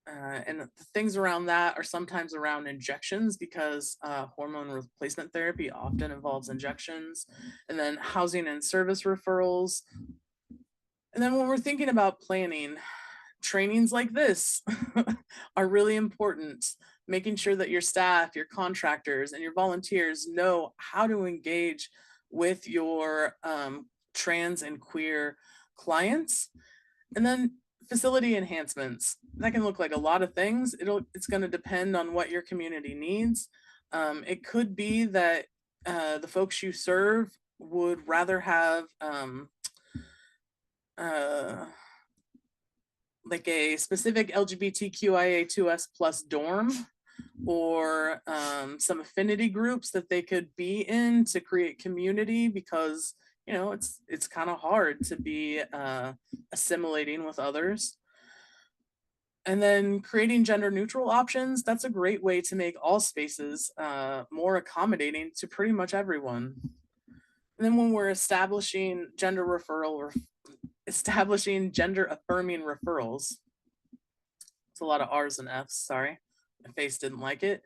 the things around that are sometimes around injections, because hormone replacement therapy often involves injections. And then housing and service referrals. And then when we're thinking about planning, trainings like this are really important. Making sure that your staff, your contractors, and your volunteers know how to engage with your trans and queer clients. And then facility enhancements, that can look like a lot of things. It's going to depend on what your community needs. It could be that the folks you serve would rather have like a specific LGBTQIA2S plus dorm, or some affinity groups that they could be in to create community, because you know it's kind of hard to be assimilating with others. And then creating gender neutral options, that's a great way to make all spaces more accommodating to pretty much everyone. And then when we're establishing gender affirming referrals, it's a lot of R's and F's, sorry, my face didn't like it.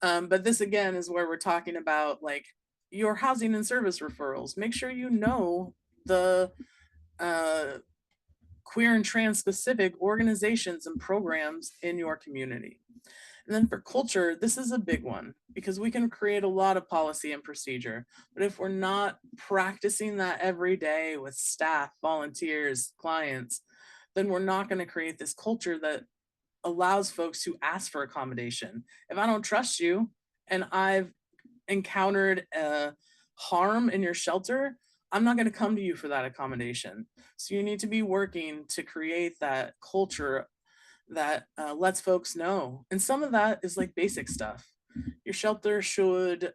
But this again is where we're talking about like your housing and service referrals. Make sure you know the queer and trans specific organizations and programs in your community. And then for culture, this is a big one, because we can create a lot of policy and procedure, but if we're not practicing that every day with staff, volunteers, clients, then we're not going to create this culture that allows folks to ask for accommodation. If I don't trust you and I've encountered harm in your shelter, I'm not going to come to you for that accommodation. So you need to be working to create that culture that lets folks know. And some of that is like basic stuff. Your shelter should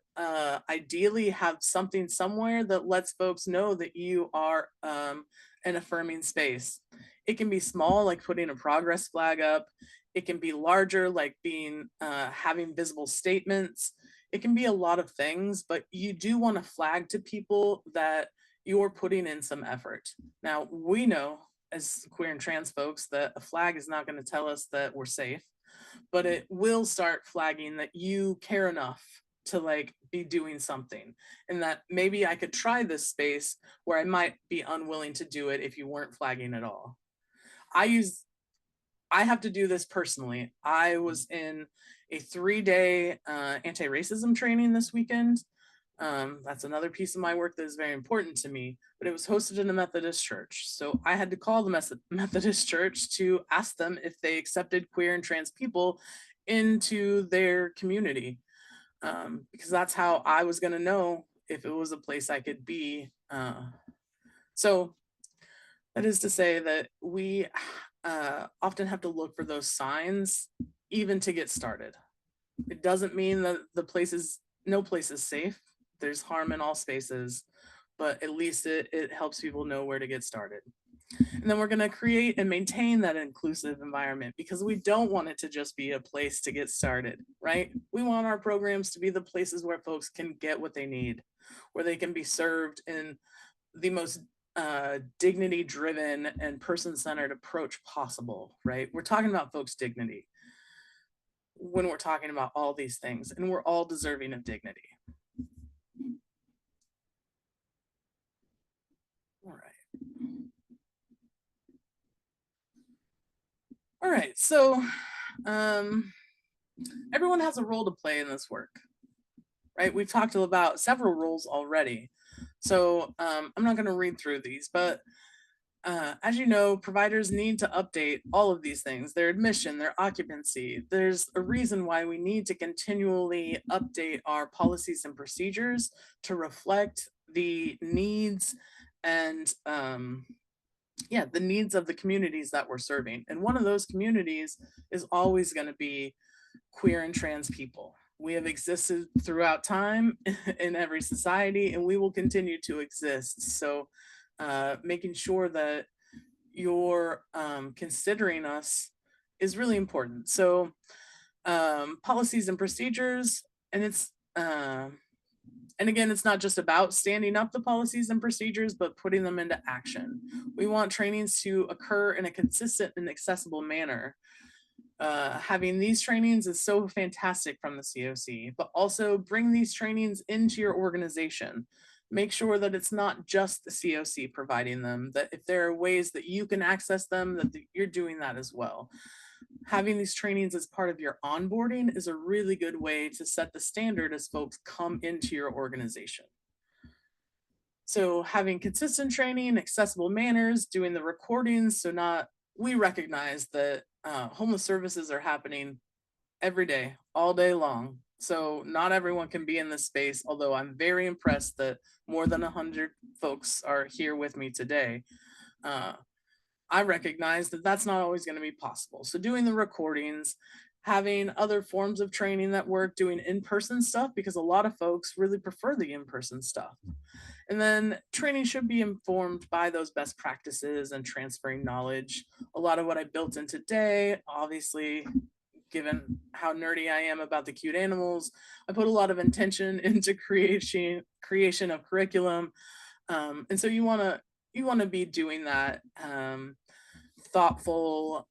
ideally have something somewhere that lets folks know that you are an affirming space. It can be small, like putting a progress flag up. It can be larger, like having visible statements. It can be a lot of things, but you do want to flag to people that you're putting in some effort. Now, we know as queer and trans folks that a flag is not going to tell us that we're safe, but it will start flagging that you care enough to like be doing something, and that maybe I could try this space where I might be unwilling to do it if you weren't flagging at all. I have to do this personally. I was in a 3-day anti-racism training this weekend. That's another piece of my work that is very important to me, but it was hosted in a Methodist church. So I had to call the Methodist church to ask them if they accepted queer and trans people into their community, because that's how I was going to know if it was a place I could be. So that is to say that we often have to look for those signs even to get started. It doesn't mean that no place is safe. There's harm in all spaces, but at least it helps people know where to get started. And then we're going to create and maintain that inclusive environment, because we don't want it to just be a place to get started, right? We want our programs to be the places where folks can get what they need, where they can be served in the most dignity driven and person-centered approach possible, right? We're talking about folks' dignity when we're talking about all these things, and we're all deserving of dignity. All right, so everyone has a role to play in this work, right? We've talked about several roles already, so I'm not going to read through these, but as you know, providers need to update all of these things, their admission, their occupancy. There's a reason why we need to continually update our policies and procedures to reflect the needs and the needs of the communities that we're serving. And one of those communities is always going to be queer and trans people. We have existed throughout time in every society, and we will continue to exist. So making sure that you're considering us is really important. So policies and procedures, and again, it's not just about standing up the policies and procedures, but putting them into action. We want trainings to occur in a consistent and accessible manner. Having these trainings is so fantastic from the CoC, but also bring these trainings into your organization. Make sure that it's not just the CoC providing them, that if there are ways that you can access them, that you're doing that as well. Having these trainings as part of your onboarding is a really good way to set the standard as folks come into your organization. So having consistent training, accessible manners, doing the recordings, so not we recognize that homeless services are happening every day, all day long. So not everyone can be in this space, although I'm very impressed that more than 100 folks are here with me today. I recognize that that's not always going to be possible. So doing the recordings, having other forms of training that work, doing in-person stuff, because a lot of folks really prefer the in-person stuff. And then training should be informed by those best practices and transferring knowledge. A lot of what I built in today, obviously, given how nerdy I am about the cute animals, I put a lot of intention into creation of curriculum. And so you want to be doing that thoughtful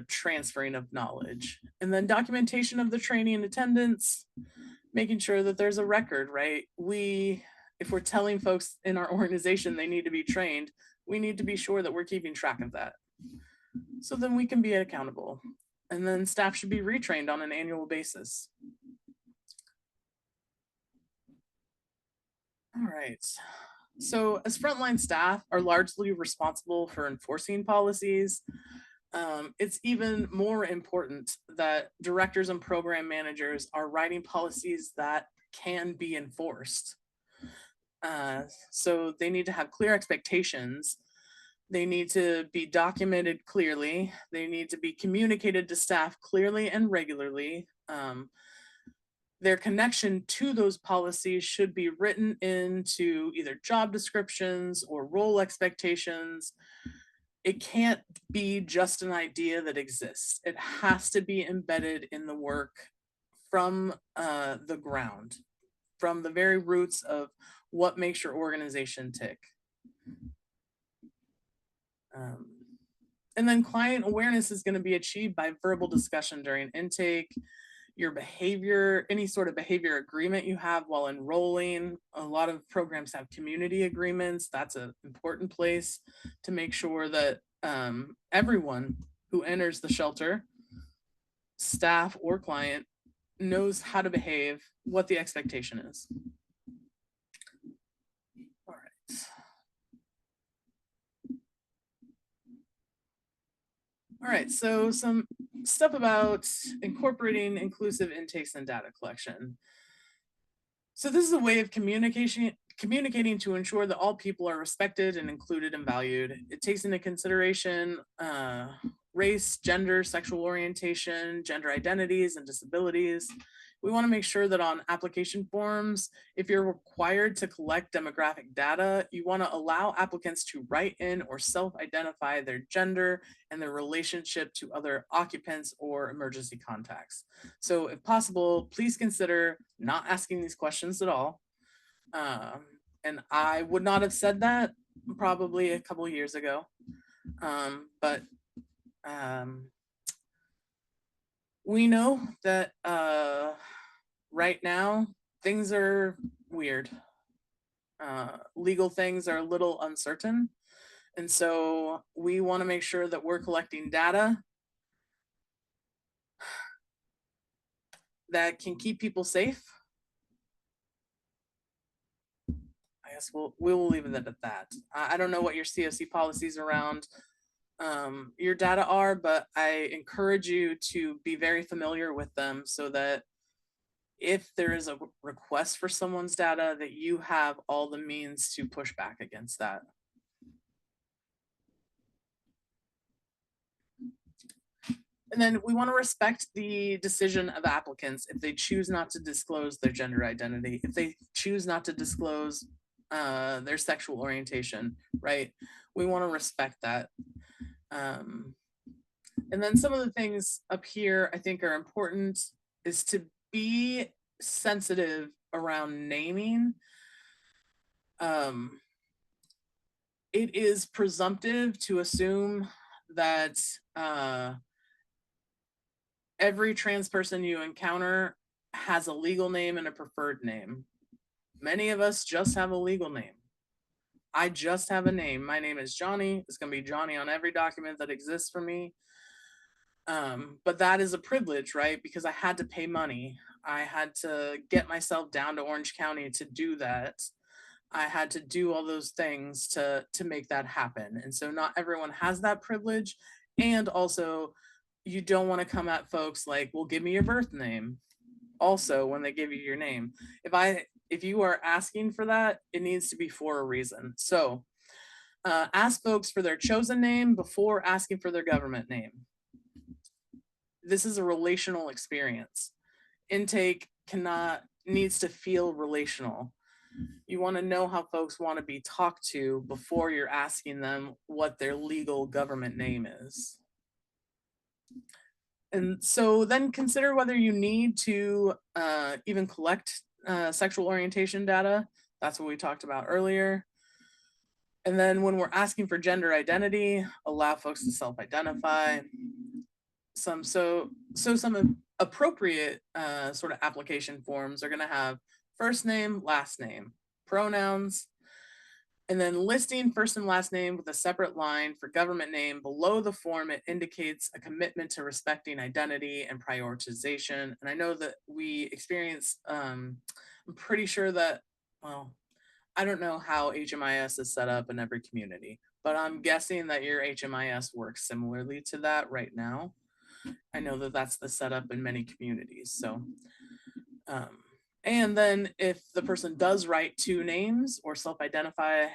transferring of knowledge. And then documentation of the training and attendance, making sure that there's a record, right? If we're telling folks in our organization they need to be trained, we need to be sure that we're keeping track of that. So then we can be accountable. And then staff should be retrained on an annual basis. All right. So as frontline staff are largely responsible for enforcing policies, it's even more important that directors and program managers are writing policies that can be enforced. So they need to have clear expectations. They need to be documented clearly. They need to be communicated to staff clearly and regularly. Their connection to those policies should be written into either job descriptions or role expectations. It can't be just an idea that exists. It has to be embedded in the work from the ground, from the very roots of what makes your organization tick. And then client awareness is going to be achieved by verbal discussion during intake, your behavior, any sort of behavior agreement you have while enrolling. A lot of programs have community agreements. That's an important place to make sure that everyone who enters the shelter, staff or client, knows how to behave, what the expectation is. All right. All right, so some stuff about incorporating inclusive intakes and data collection. So this is a way of communicating to ensure that all people are respected and included and valued. It takes into consideration race, gender, sexual orientation, gender identities, and disabilities. We want to make sure that on application forms, if you're required to collect demographic data, you want to allow applicants to write in or self-identify their gender and their relationship to other occupants or emergency contacts. So if possible, please consider not asking these questions at all. And I would not have said that probably a couple years ago, but we know that right now things are weird. Legal things are a little uncertain. And so we want to make sure that we're collecting data that can keep people safe. I guess we will leave it at that. I don't know what your CoC policies around your data are, but I encourage you to be very familiar with them so that if there is a request for someone's data, that you have all the means to push back against that. And then we want to respect the decision of applicants if they choose not to disclose their gender identity, if they choose not to disclose their sexual orientation, right? We want to respect that. And then some of the things up here I think are important is to be sensitive around naming. It is presumptive to assume that every trans person you encounter has a legal name and a preferred name. Many of us just have a legal name. I just have a name. My name is Johnny. It's going to be Johnny on every document that exists for me. But that is a privilege, right? Because I had to pay money. I had to get myself down to Orange County to do that. I had to do all those things to make that happen. And so not everyone has that privilege. And also, you don't want to come at folks like, well, give me your birth name. Also, when they give you your name, if you are asking for that, it needs to be for a reason. So ask folks for their chosen name before asking for their government name. This is a relational experience. Intake needs to feel relational. You want to know how folks want to be talked to before you're asking them what their legal government name is. And so then consider whether you need to even collect sexual orientation data. That's what we talked about earlier. And then when we're asking for gender identity, allow folks to self-identify. Some appropriate sort of application forms are going to have first name, last name, pronouns, and then listing first and last name with a separate line for government name below the form. It indicates a commitment to respecting identity and prioritization. And I know that we experience, I'm pretty sure that, well, I don't know how HMIS is set up in every community, but I'm guessing that your HMIS works similarly to that right now. I know that that's the setup in many communities. So, and then if the person does write two names or self-identify,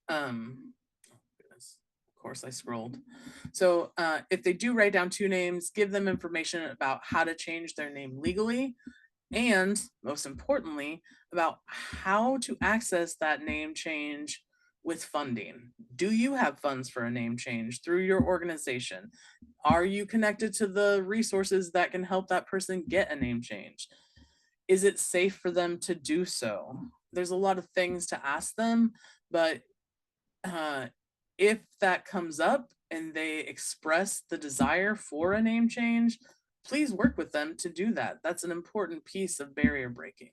goodness, of course I scrolled. So if they do write down two names, give them information about how to change their name legally, and most importantly, about how to access that name change with funding. Do you have funds for a name change through your organization? Are you connected to the resources that can help that person get a name change? Is it safe for them to do so? There's a lot of things to ask them, but if that comes up and they express the desire for a name change, please work with them to do that. That's an important piece of barrier breaking.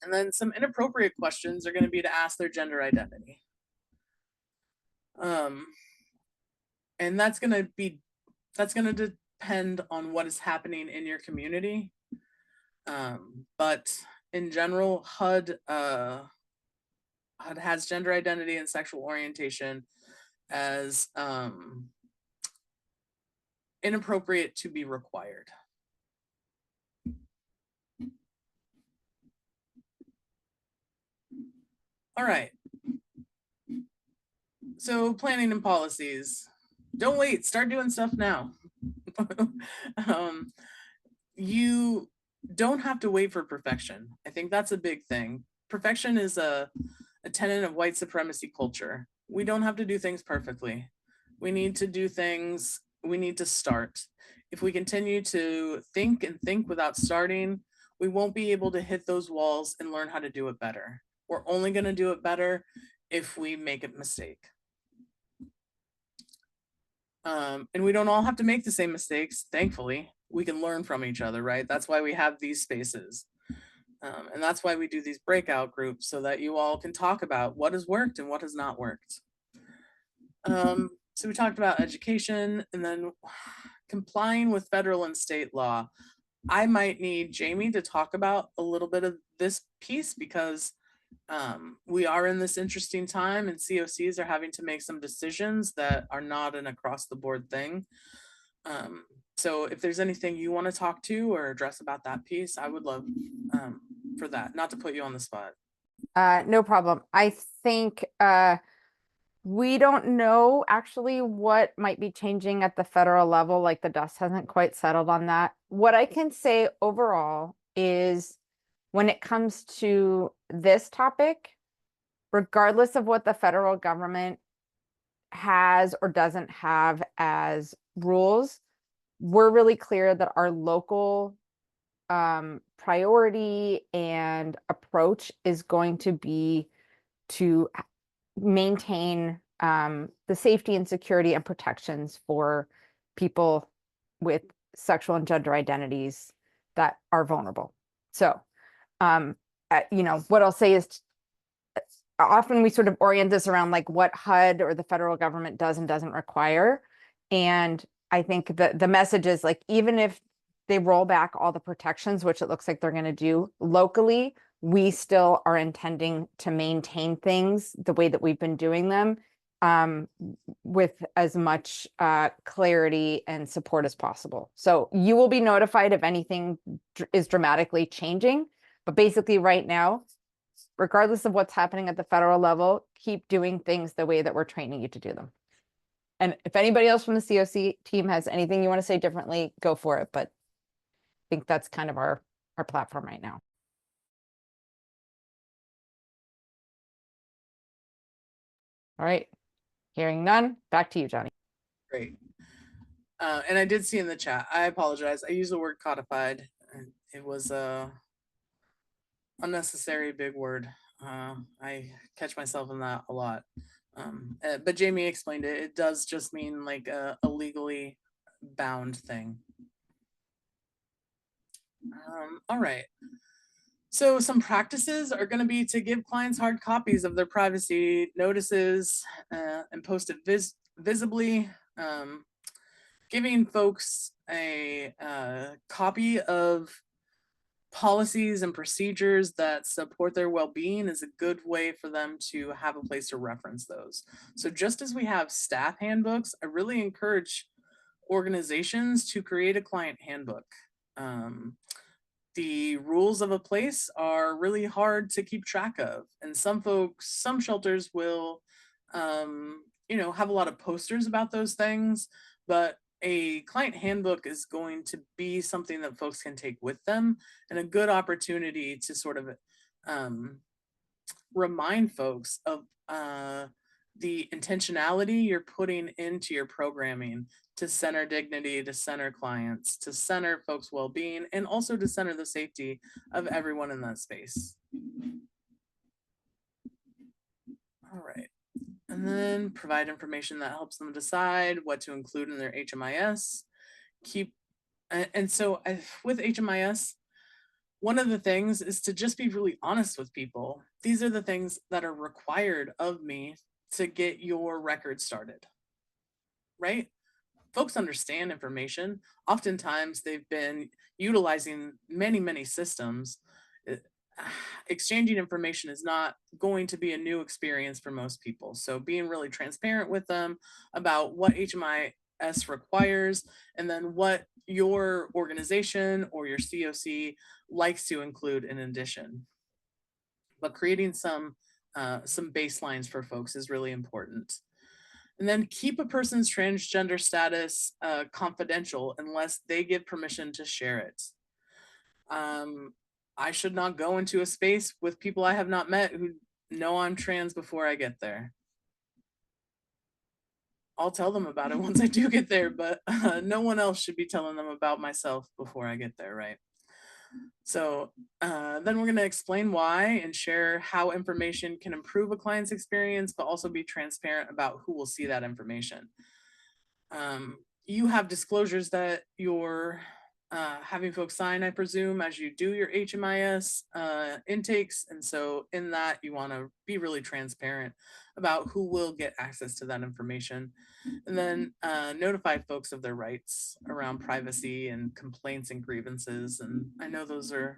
And then some inappropriate questions are going to be to ask their gender identity. And that's going to depend on what is happening in your community. But in general, HUD has gender identity and sexual orientation as inappropriate to be required. All right. So planning and policies. Don't wait, start doing stuff now. You don't have to wait for perfection. I think that's a big thing. Perfection is a tenet of white supremacy culture. We don't have to do things perfectly. We need to do things, we need to start. If we continue to think and think without starting, we won't be able to hit those walls and learn how to do it better. We're only going to do it better if we make a mistake. And we don't all have to make the same mistakes, thankfully. We can learn from each other, right? That's why we have these spaces. And that's why we do these breakout groups, so that you all can talk about what has worked and what has not worked. So we talked about education, and then complying with federal and state law. I might need Jamie to talk about a little bit of this piece, because we are in this interesting time, and CoCs are having to make some decisions that are not an across the board thing. So if there's anything you want to talk to or address about that piece, I would love for that, not to put you on the spot. No problem. I think we don't know actually what might be changing at the federal level. Like, the dust hasn't quite settled on that. What I can say overall is, when it comes to this topic, regardless of what the federal government has or doesn't have as rules, we're really clear that our local priority and approach is going to be to maintain the safety and security and protections for people with sexual and gender identities that are vulnerable. So, you know, what I'll say is, often we sort of orient this around like what HUD or the federal government does and doesn't require. And I think that the message is, like, even if they roll back all the protections, which it looks like they're going to do locally, we still are intending to maintain things the way that we've been doing them, with as much clarity and support as possible. So you will be notified if anything is dramatically changing, but basically right now, regardless of what's happening at the federal level, keep doing things the way that we're training you to do them. And if anybody else from the CoC team has anything you want to say differently, go for it. But I think that's kind of our platform right now. All right. Hearing none, back to you, Johnny. Great. And I did see in the chat, I apologize. I used the word codified. And it was a unnecessary big word. I catch myself in that a lot. But Jamie explained it. It does just mean like a legally bound thing. All right. So some practices are going to be to give clients hard copies of their privacy notices and post it visibly. Giving folks a copy of policies and procedures that support their well-being is a good way for them to have a place to reference those. So just as we have staff handbooks, I really encourage organizations to create a client handbook. The rules of a place are really hard to keep track of, and some shelters will have a lot of posters about those things, but a client handbook is going to be something that folks can take with them, and a good opportunity to sort of remind folks of the intentionality you're putting into your programming to center dignity, to center clients, to center folks' well-being, and also to center the safety of everyone in that space. All right. And then provide information that helps them decide what to include in their HMIS. With HMIS, one of the things is to just be really honest with people. These are the things that are required of me to get your record started, right? Folks understand information. Oftentimes they've been utilizing many systems. Exchanging information is not going to be a new experience for most people. So being really transparent with them about what HMIS requires, and then what your organization or your CoC likes to include in addition. But creating some baselines for folks is really important. And then keep a person's transgender status confidential unless they give permission to share it. I should not go into a space with people I have not met who know I'm trans before I get there. I'll tell them about it once I do get there, but no one else should be telling them about myself before I get there, right? So then we're going to explain why and share how information can improve a client's experience, but also be transparent about who will see that information. You have disclosures that you're having folks sign, I presume, as you do your HMIS intakes. And so in that, you want to be really transparent about who will get access to that information. And then notify folks of their rights around privacy and complaints and grievances. And I know those are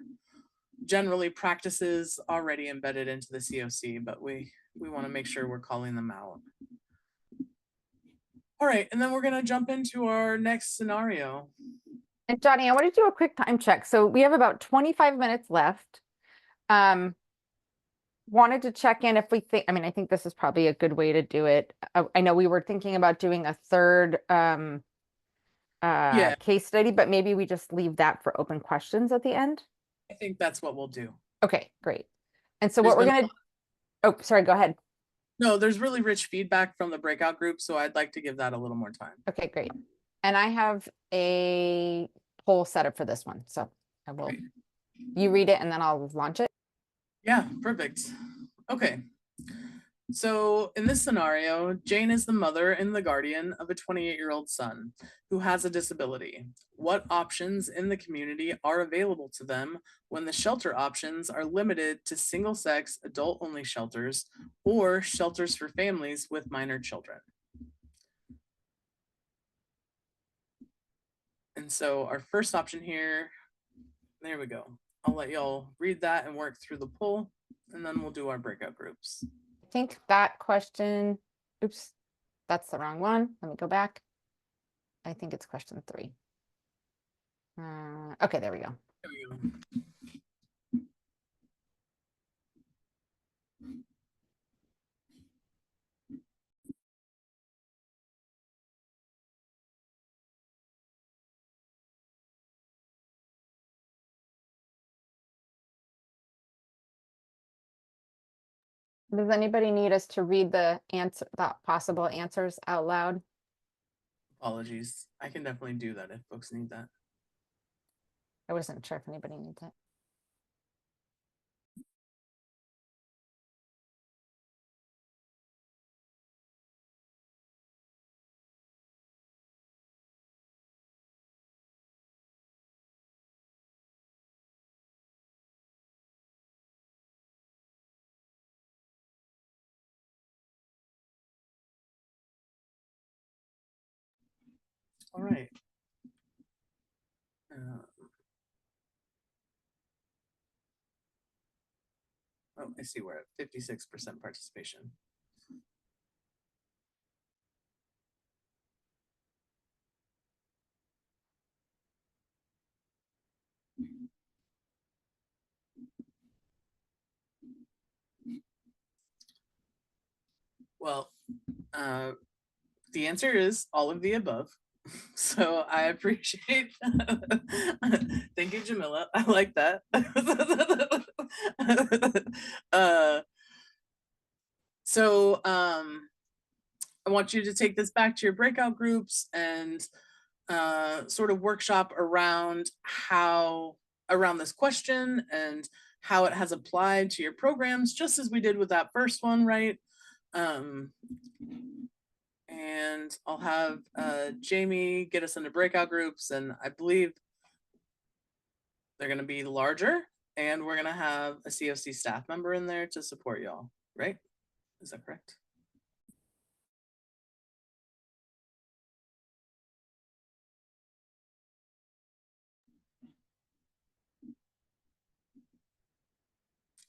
generally practices already embedded into the CoC, but we want to make sure we're calling them out. All right, and then we're going to jump into our next scenario. And Johnny, I want to do a quick time check. So we have about 25 minutes left. Wanted to check in if we think, I think this is probably a good way to do it. I know we were thinking about doing a third case study, but maybe we just leave that for open questions at the end. I think that's what we'll do. Okay, great. And so what we're going to, oh, sorry, go ahead. No, there's really rich feedback from the breakout group, so I'd like to give that a little more time. Okay, great. And I have a poll set up for this one, so I will, you read it and then I'll launch it. Yeah, perfect. Okay. So in this scenario, Jane is the mother and the guardian of a 28-year-old son who has a disability. What options in the community are available to them when the shelter options are limited to single-sex, adult-only shelters or shelters for families with minor children? And so our first option here, there we go. I'll let y'all read that and work through the poll, and then we'll do our breakout groups. I think that question, Oops, that's the wrong one. Let me go back. I think it's question 3. Okay, there we go. There we go. Does anybody need us to read the possible answers out loud? Apologies. I can definitely do that if folks need that. I wasn't sure if anybody needs it. All right. Oh, I see we're at 56% participation. Well, the answer is all of the above. So I appreciate. Thank you, Jamila. I like that. So I want you to take this back to your breakout groups and sort of workshop around around this question and how it has applied to your programs, just as we did with that first one, right? And I'll have Jamie get us into breakout groups, and I believe they're going to be larger, and we're going to have a CoC staff member in there to support y'all, right? Is that correct?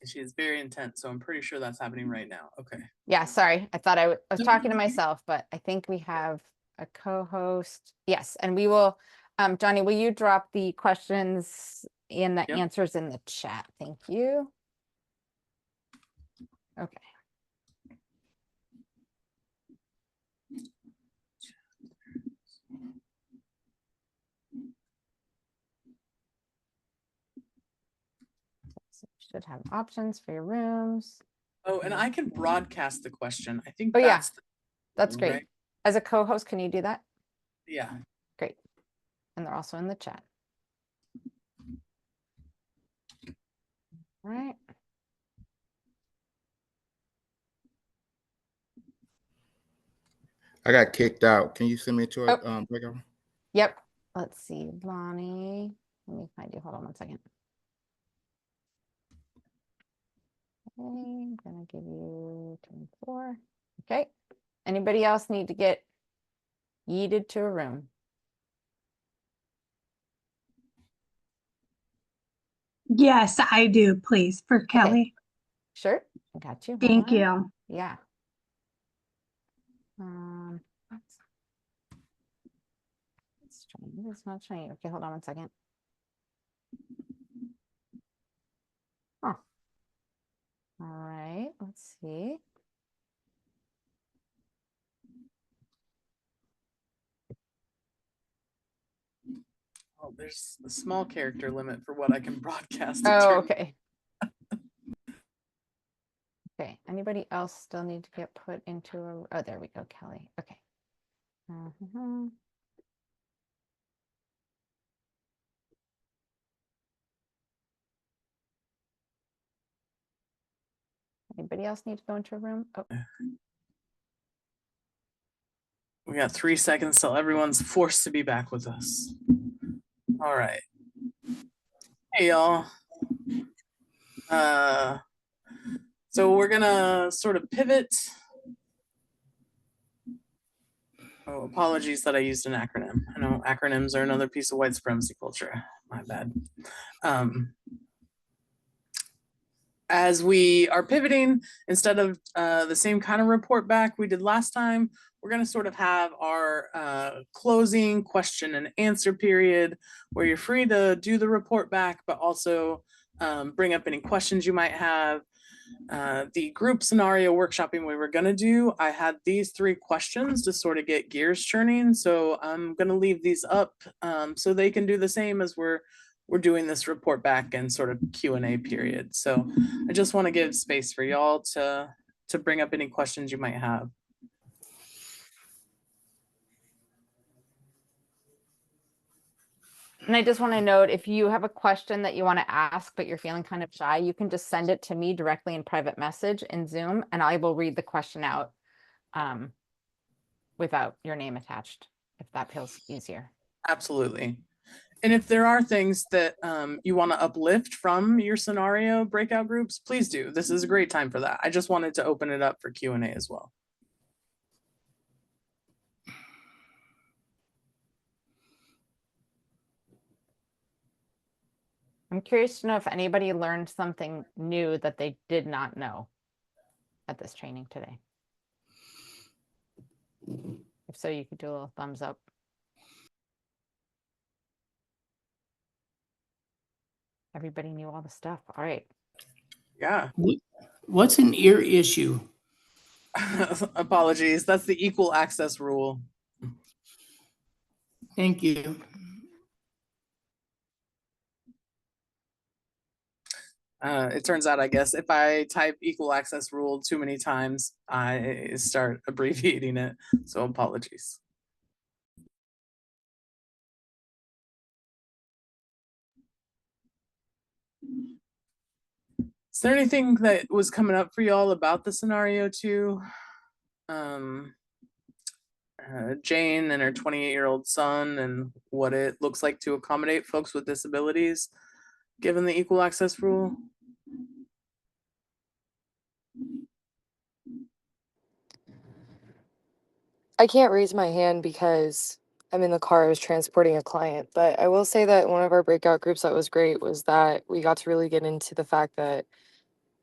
She is very intense, so I'm pretty sure that's happening right now. Okay. Yeah, sorry. I thought I was talking to myself, but I think we have a co-host. Yes, and we will, Johnny, will you drop the questions and the Yep. answers in the chat? Thank you. Okay. So you should have options for your rooms. Oh, and I can broadcast the question. I think Oh, yeah. that's That's great. right? As a co-host, can you do that? Yeah. Great. And they're also in the chat. All right. I got kicked out. Can you send me to a Oh. breakout? Yep. Let's see, Lonnie. Let me find you. Hold on one second. Okay, I'm gonna give you 24. Okay. Anybody else need to get yeeted to a room? Yes, I do, please, for Kelly. Sure. I got you. Hold Thank on. you. Yeah. It's trying. It's not trying. Okay, hold on one second. Huh. All right. Let's see. Oh, there's a small character limit for what I can broadcast. Oh, okay. Okay. Anybody else still need to get put into a? Oh, there we go, Kelly. Okay. Anybody else need to go into a room? Oh. We got 3 seconds till everyone's forced to be back with us. All right. Hey, y'all. So we're gonna sort of pivot. Oh, apologies that I used an acronym. I know acronyms are another piece of white supremacy culture. My bad. as we are pivoting, instead of the same kind of report back we did last time, we're going to sort of have our closing question and answer period where you're free to do the report back, but also bring up any questions you might have. The group scenario workshopping we were going to do, I had these 3 questions to sort of get gears churning. So I'm going to leave these up so they can do the same as we're doing this report back and sort of Q&A period. So I just want to give space for y'all to bring up any questions you might have. And I just want to note, if you have a question that you want to ask, but you're feeling kind of shy, you can just send it to me directly in private message in Zoom, and I will read the question out without your name attached, if that feels easier. Absolutely. And if there are things that you want to uplift from your scenario breakout groups, please do. This is a great time for that. I just wanted to open it up for Q&A as well. I'm curious to know if anybody learned something new that they did not know at this training today. If so, you could do a little thumbs up. Everybody knew all the stuff. All right. Yeah. What's an ear issue? Apologies. That's the equal access rule. Thank you. It turns out, I guess, if I type equal access rule too many times, I start abbreviating it. So apologies. Is there anything that was coming up for y'all about the scenario too? Jane and her 28-year-old son and what it looks like to accommodate folks with disabilities, given the equal access rule? I can't raise my hand because I'm in the car. I was transporting a client, but I will say that one of our breakout groups that was great was that we got to really get into the fact that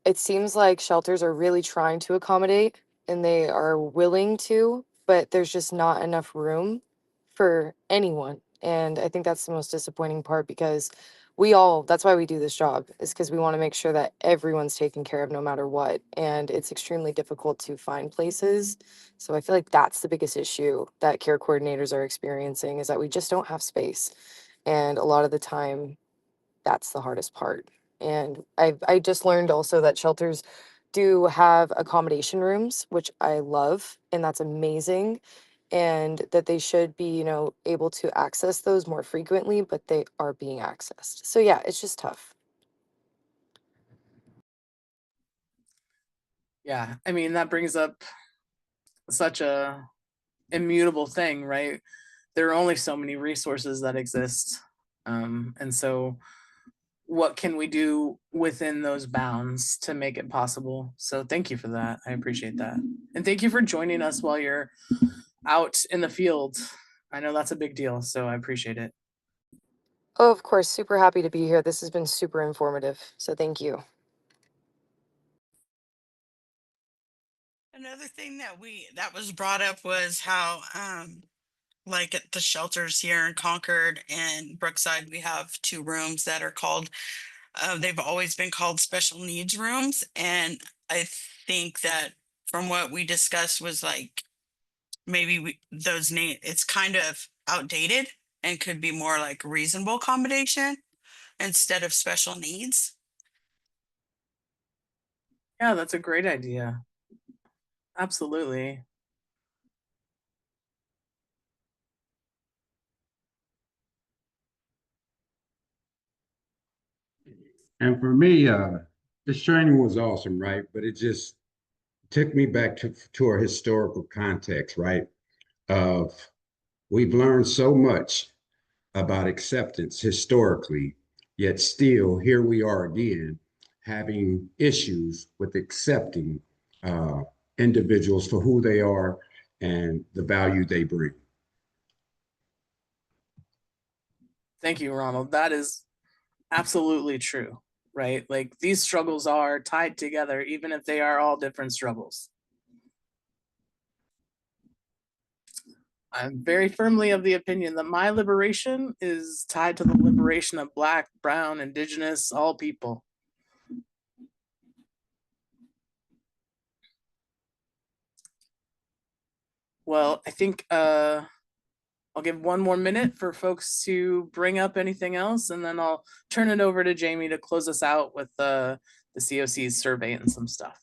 it seems like shelters are really trying to accommodate and they are willing to, but there's just not enough room for anyone. And I think that's the most disappointing part because that's why we do this job, is because we want to make sure that everyone's taken care of no matter what. And it's extremely difficult to find places. So I feel like that's the biggest issue that care coordinators are experiencing, is that we just don't have space. And a lot of the time, that's the hardest part. And I just learned also that shelters do have accommodation rooms, which I love, and that's amazing. And that they should be, able to access those more frequently, but they are being accessed. So yeah, it's just tough. Yeah, I mean, that brings up such a immutable thing, right? There are only so many resources that exist. And so what can we do within those bounds to make it possible? So thank you for that. I appreciate that. And thank you for joining us while you're out in the field. I know that's a big deal, so I appreciate it. Oh, of course, super happy to be here. This has been super informative. So thank you. Another thing that was brought up was how like at the shelters here in Concord and Brookside, we have 2 rooms that are called they've always been called special needs rooms. And I think that from what we discussed was like maybe those names, it's kind of outdated and could be more like reasonable accommodation instead of special needs. Yeah, that's a great idea. Absolutely. And for me, this training was awesome, right? But it just took me back to a historical context, right? Of we've learned so much about acceptance historically, yet still here we are again having issues with accepting individuals for who they are and the value they bring. Thank you, Ronald. That is absolutely true. right? Like these struggles are tied together, even if they are all different struggles. I'm very firmly of the opinion that my liberation is tied to the liberation of Black, Brown, Indigenous, all people. Well, I think I'll give one more minute for folks to bring up anything else, and then I'll turn it over to Jamie to close us out with the CoC's survey and some stuff.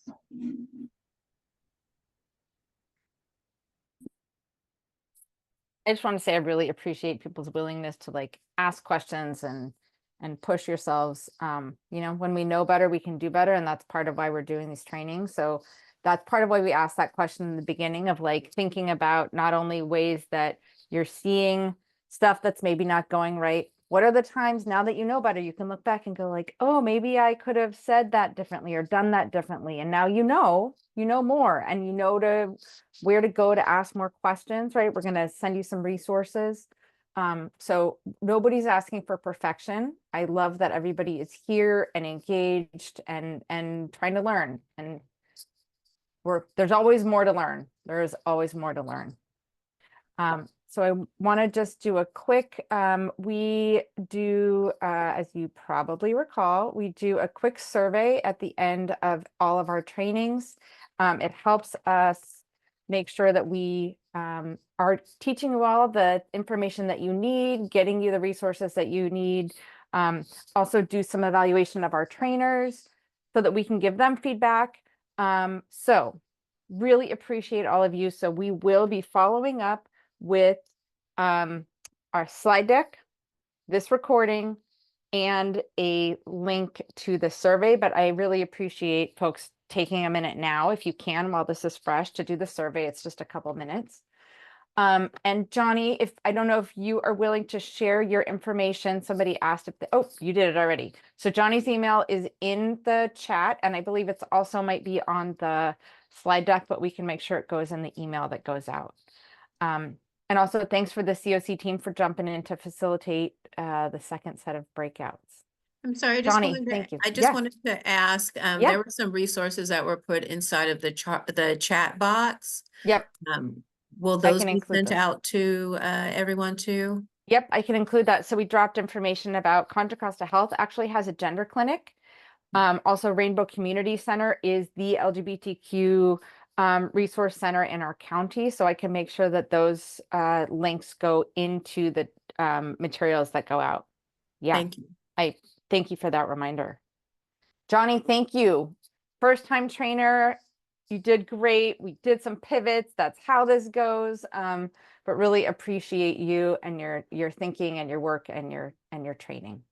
I just want to say I really appreciate people's willingness to like ask questions and push yourselves. You know, when we know better, we can do better, and that's part of why we're doing these trainings. So that's part of why we asked that question in the beginning of like thinking about not only ways that you're seeing stuff that's maybe not going right. What are the times now that you know better, you can look back and go like, oh, maybe I could have said that differently or done that differently. And now you know more, and you know where to go to ask more questions, right? We're going to send you some resources. So nobody's asking for perfection. I love that everybody is here and engaged and trying to learn. And there's always more to learn. There is always more to learn. So I want to just do a quick, we do, as you probably recall, we do a quick survey at the end of all of our trainings. It helps us make sure that we are teaching you all the information that you need, getting you the resources that you need. Also do some evaluation of our trainers so that we can give them feedback. So really appreciate all of you. So we will be following up with our slide deck, this recording, and a link to the survey. But I really appreciate folks taking a minute now, if you can, while this is fresh, to do the survey. It's just a couple minutes. And Johnny, if I don't know if you are willing to share your information. Somebody asked if oh, you did it already. So Johnny's email is in the chat, and I believe it's also might be on the slide deck, but we can make sure it goes in the email that goes out. And also thanks for the CoC team for jumping in to facilitate the second set of breakouts. I'm sorry, I Johnny, wanted to, thank you. I just Yes. wanted to ask, Yeah. there were some resources that were put inside of the chat box. Yep. Will I those can be include sent those. out to everyone too? Yep, I can include that. So we dropped information about Contra Costa Health actually has a gender clinic. Also, Rainbow Community Center is the LGBTQ resource center in our county. So I can make sure that those links go into the materials that go out. Yeah, Thank you. I thank you for that reminder. Johnny, thank you. First time trainer, you did great. We did some pivots. That's how this goes. But really appreciate you and your thinking and your work and your training.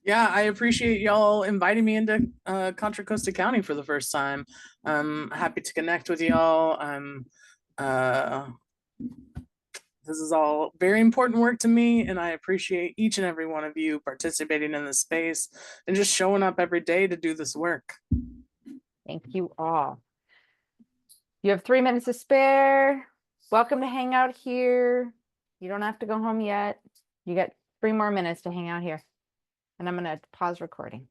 Yeah, I appreciate y'all inviting me into Contra Costa County for the first time. I'm happy to connect with y'all. This is all very important work to me, and I appreciate each and every one of you participating in this space and just showing up every day to do this work. Thank you all. You have 3 minutes to spare. Welcome to hang out here. You don't have to go home yet. You got 3 more minutes to hang out here. And I'm going to pause recording.